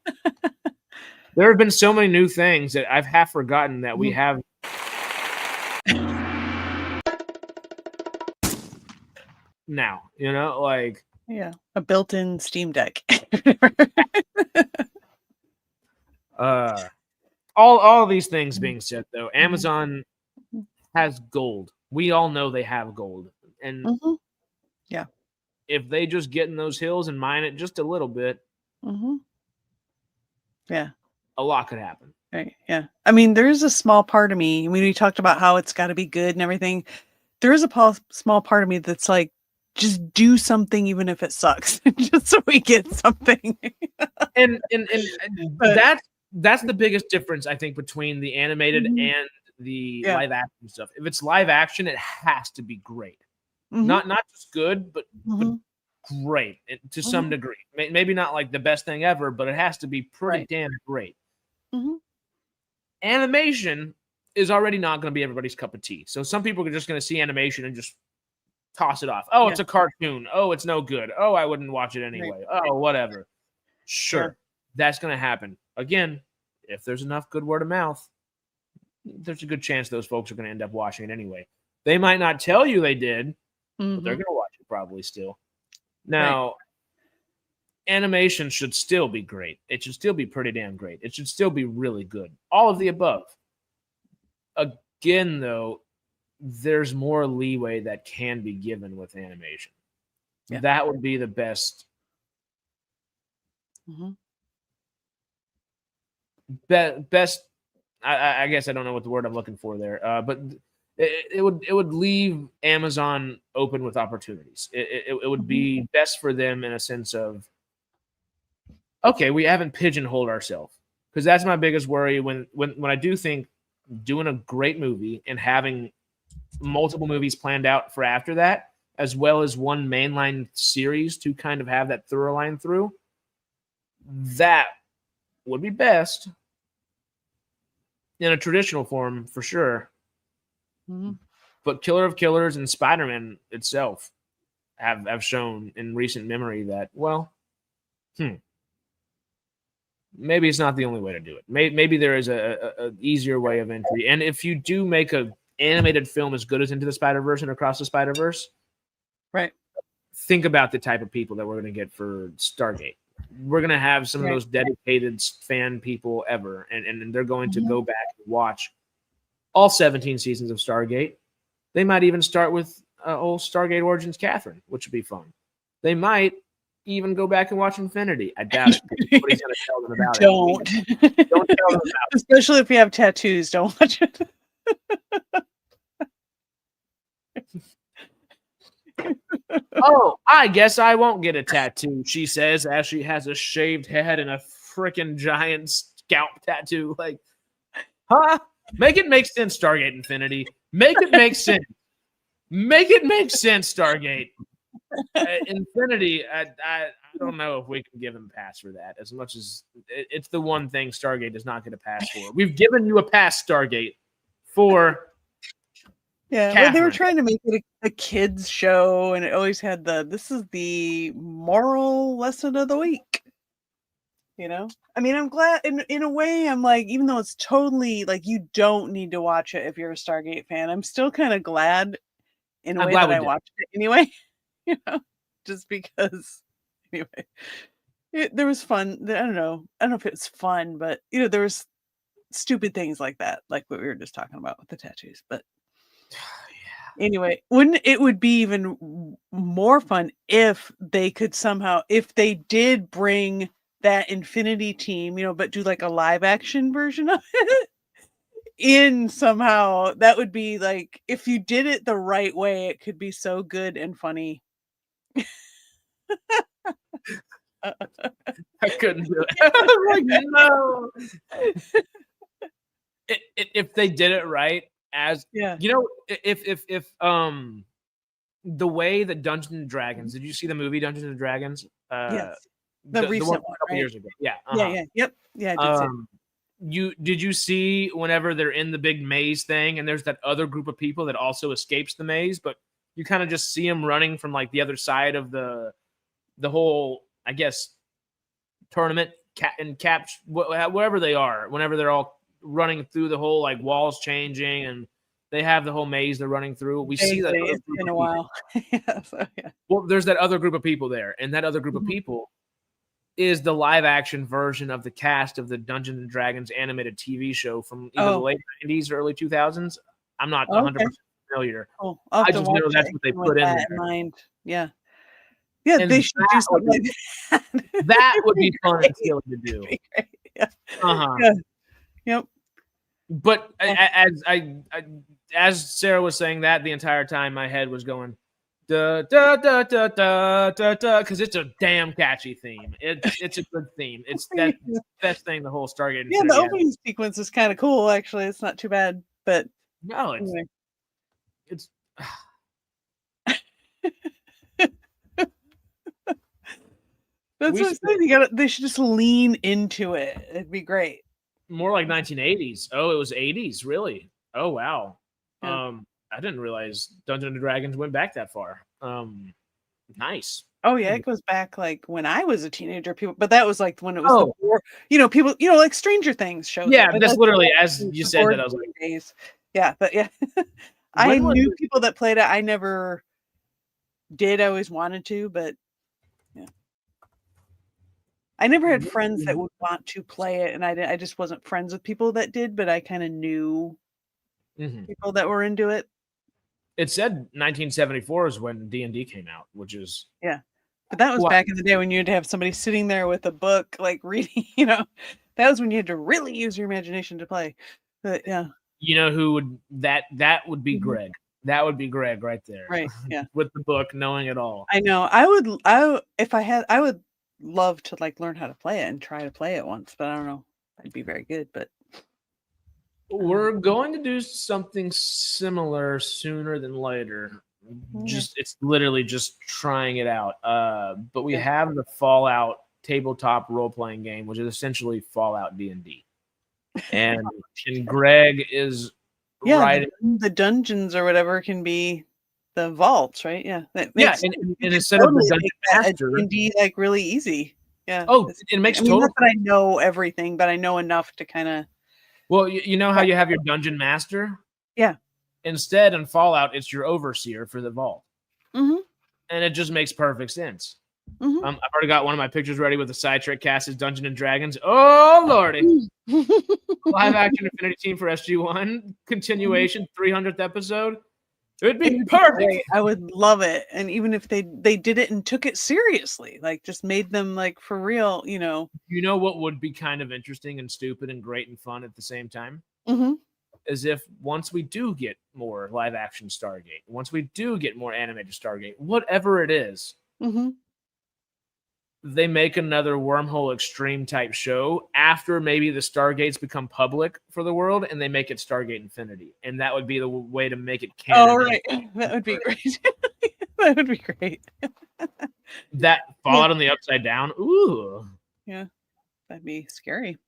S1: There have been so many new things that I've half forgotten that we have. Now, you know, like.
S2: Yeah, a built-in Steam Deck.
S1: All of these things being said, though, Amazon has gold. We all know they have gold. And if they just get in those hills and mine it just a little bit,
S2: yeah,
S1: a lot could happen.
S2: Right. Yeah. I mean, there's a small part of me, we talked about how it's got to be good and everything. There is a small part of me that's like, just do something even if it sucks, just so we get something.
S1: and that's the biggest difference, I think, between the animated and the live action stuff. If it's live action, it has to be great. Not just good, but great to some degree. Maybe not like the best thing ever, but it has to be pretty damn great. Animation is already not going to be everybody's cup of tea. So some people are just going to see animation and just toss it off. Oh, it's a cartoon. Oh, it's no good. Oh, I wouldn't watch it anyway. Oh, whatever. Sure. That's going to happen. Again, if there's enough good word of mouth, there's a good chance those folks are going to end up watching it anyway. They might not tell you they did, but they're going to watch it probably still. Now, animation should still be great. It should still be pretty damn great. It should still be really good. All of the above. Again, though, there's more leeway that can be given with animation. That would be the best. Best. I guess I don't know what the word I'm looking for there, but it would leave Amazon open with opportunities. It would be best for them in a sense of, okay, we haven't pigeonholed ourselves, because that's my biggest worry when I do think doing a great movie and having multiple movies planned out for after that, as well as one mainline series to kind of have that through line through, that would be best in a traditional form for sure. But Killer of Killers and Spider-Man itself have shown in recent memory that, well, maybe it's not the only way to do it. Maybe there is a easier way of entry. And if you do make a animated film as good as Into the Spider-Verse and Across the Spider-Verse,
S2: right?
S1: Think about the type of people that we're going to get for Stargate. We're going to have some of those dedicated fan people ever, and they're going to go back and watch all 17 seasons of Stargate. They might even start with old Stargate Origins Catherine, which would be fun. They might even go back and watch Infinity. I doubt it. Nobody's going to tell them about it. Don't tell them about it.
S2: Especially if you have tattoos, don't watch it.
S1: Oh, I guess I won't get a tattoo, she says, as she has a shaved head and a freaking giant scalp tattoo. Like, huh? Make it make sense, Stargate Infinity. Make it make sense. Make it make sense, Stargate. Infinity, I don't know if we can give him a pass for that, as much as it's the one thing Stargate does not get a pass for. We've given you a pass, Stargate, for...
S2: Yeah, well, they were trying to make it a kids show, and it always had this is the moral lesson of the week. You know, I mean, I'm glad in a way. I'm like, even though it's totally like you don't need to watch it if you're a Stargate fan, I'm still kind of glad in a way that I watched it anyway. You know, just because. Anyway, there was fun. I don't know if it was fun, but there was stupid things like that, like what we were just talking about with the tattoos, but. Anyway, it would be even more fun if they could somehow, if they did bring that Infinity team, but do like a live action version of it in somehow. That would be like, if you did it the right way, it could be so good and funny.
S1: I couldn't do it. I'm like, no. If they did it right, if the way that Dungeons and Dragons, did you see the movie Dungeons and Dragons?
S2: Yes, the recent one,
S1: a couple years ago. Yeah,
S2: yeah. I
S1: did you see whenever they're in the big maze thing, and there's that other group of people that also escapes the maze, but you kind of just see them running from like the other side of the whole, I guess, tournament wherever they are, whenever they're all running through the whole like walls changing and they have the whole maze they're running through. We see that
S2: it's been a while. Yeah.
S1: Well, there's that other group of people there, and that other group of people is the live action version of the cast of the Dungeons and Dragons animated TV show from either the late 90s or early 2000s. I'm not 100% familiar.
S2: Oh,
S1: I just know that's what they put in there.
S2: Mind. Yeah. Yeah, and they should do something like that.
S1: That would be fun and silly to do.
S2: Yeah.
S1: Yeah.
S2: Yep.
S1: But as Sarah was saying that, the entire time my head was going da da da da da da da, because it's a damn catchy theme. It's a good theme. It's that best thing the whole Stargate.
S2: Yeah, the opening sequence is kind of cool. Actually, it's not too bad. But
S1: no,
S2: anyway.
S1: It's.
S2: That's what I'm saying. They should just lean into it. It'd be great.
S1: More like 1980s. Oh, it was 80s, really? Oh, wow.
S2: Yeah.
S1: I didn't realize Dungeons and Dragons went back that far. Nice.
S2: Oh yeah, it goes back like when I was a teenager. But that was like when it was the war. People, like Stranger Things shows.
S1: Yeah, that's literally as you said that. I was like,
S2: days. Yeah, but yeah, I knew people that played it. I never did. I always wanted to, but yeah. I never had friends that would want to play it, and I just wasn't friends with people that did, but I kind of knew people that were into it.
S1: It said 1974 is when D&D came out, which is...
S2: Yeah, but that was back in the day when you had to have somebody sitting there with a book, like reading, that was when you had to really use your imagination to play. But yeah.
S1: You know who would... That would be Greg. That would be Greg right there.
S2: Right, yeah.
S1: With the book, knowing it all.
S2: I know. I would love to like learn how to play it and try to play it once, but I don't know. I'd be very good, but
S1: we're going to do something similar sooner than later. It's literally just trying it out. But we have the Fallout tabletop role-playing game, which is essentially Fallout D&D. And Greg is writing
S2: the dungeons or whatever can be the vaults, right? Yeah. That
S1: Yeah,
S2: makes
S1: and instead of the dungeon master,
S2: D like really easy. Yeah.
S1: oh, it makes total.
S2: Not that I know everything, but I know enough to kind of.
S1: Well, you know how you have your dungeon master?
S2: Yeah.
S1: Instead, in Fallout, it's your overseer for the vault.
S2: Mm-hmm.
S1: And it just makes perfect sense.
S2: Mm-hmm.
S1: I've already got one of my pictures ready with the SciTrek cast as Dungeons and Dragons. Oh, Lordy. Live action Infinity Team for SG1. Continuation, 300th episode. It would be perfect.
S2: I would love it. And even if they did it and took it seriously, like just made them like for real,
S1: You know what would be kind of interesting and stupid and great and fun at the same time?
S2: Mm-hmm.
S1: As if once we do get more live action Stargate, once we do get more animated Stargate, whatever it is,
S2: mm-hmm.
S1: they make another Wormhole Extreme type show after maybe the Stargates become public for the world, and they make it Stargate Infinity, and that would be the way to make it canon.
S2: Oh, right. That would be great. That would be great.
S1: That Fallout on the Upside Down. Ooh.
S2: Yeah, that'd be scary.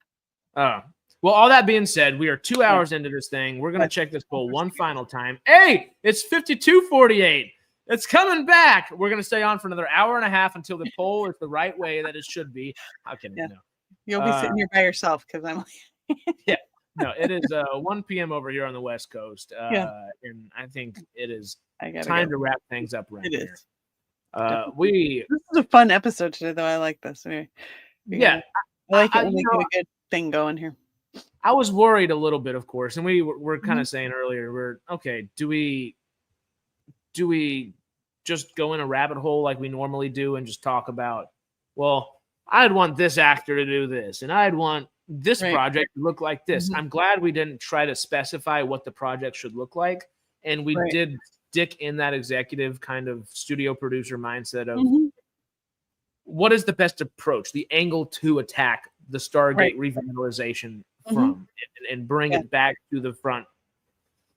S1: Well, all that being said, we are 2 hours into this thing. We're going to check this poll one final time. Hey, it's 52:48. It's coming back. We're going to stay on for another hour and a half until the poll is the right way that it should be. How can you know?
S2: You'll be sitting here by yourself because I'm
S1: yeah. No, it is 1 p.m. over here on the West Coast. And I think it is time to wrap things up right here. This is
S2: a fun episode today, though. I like this. Anyway, I like it when we get a good thing going here.
S1: I was worried a little bit, of course, and we were kind of saying earlier, do we just go in a rabbit hole like we normally do and just talk about, well, I'd want this actor to do this, and I'd want this project to look like this. I'm glad we didn't try to specify what the project should look like, and we did stick in that executive kind of studio producer mindset of what is the best approach, the angle to attack the Stargate revitalization from, and bring it back to the front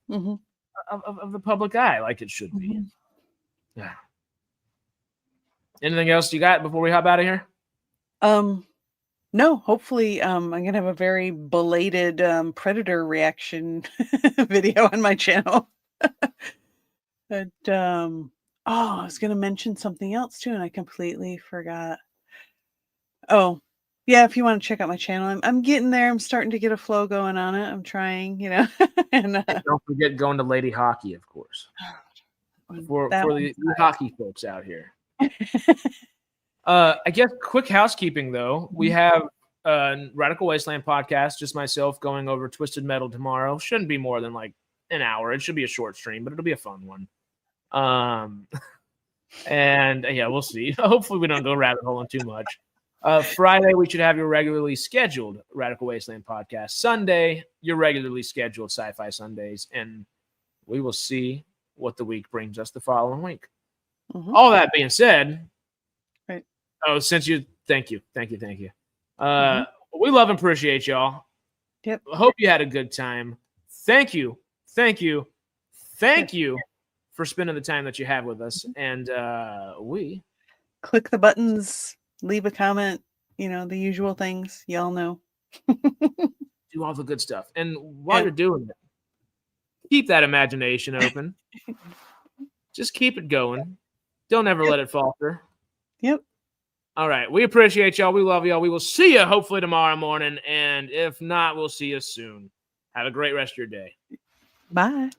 S1: of the public eye like it should be. Yeah. Anything else you got before we hop out of here?
S2: No, hopefully I'm gonna have a very belated Predator reaction video on my channel. But I was gonna mention something else too, and I completely forgot. Oh, yeah, if you want to check out my channel, I'm getting there. I'm starting to get a flow going on it. I'm trying, and
S1: don't forget going to Lady Hockey, of course. For the hockey folks out here. I guess quick housekeeping though. We have Radical Wasteland podcast, just myself going over Twisted Metal tomorrow. Shouldn't be more than like an hour. It should be a short stream, but it'll be a fun one. And yeah, we'll see. Hopefully we don't go rabbit holing too much. Friday, we should have your regularly scheduled Radical Wasteland podcast. Sunday, your regularly scheduled Sci-Fi Sundays, and we will see what the week brings us the following week. All that being said, thank you. We love and appreciate y'all.
S2: Yep.
S1: Hope you had a good time. Thank you for spending the time that you have with us. And we
S2: click the buttons, leave a comment, the usual things y'all know.
S1: Do all the good stuff. And while you're doing it, keep that imagination open. Just keep it going. Don't ever let it falter.
S2: Yep.
S1: All right. We appreciate y'all. We love y'all. We will see you hopefully tomorrow morning. And if not, we'll see you soon. Have a great rest of your day.
S2: Bye.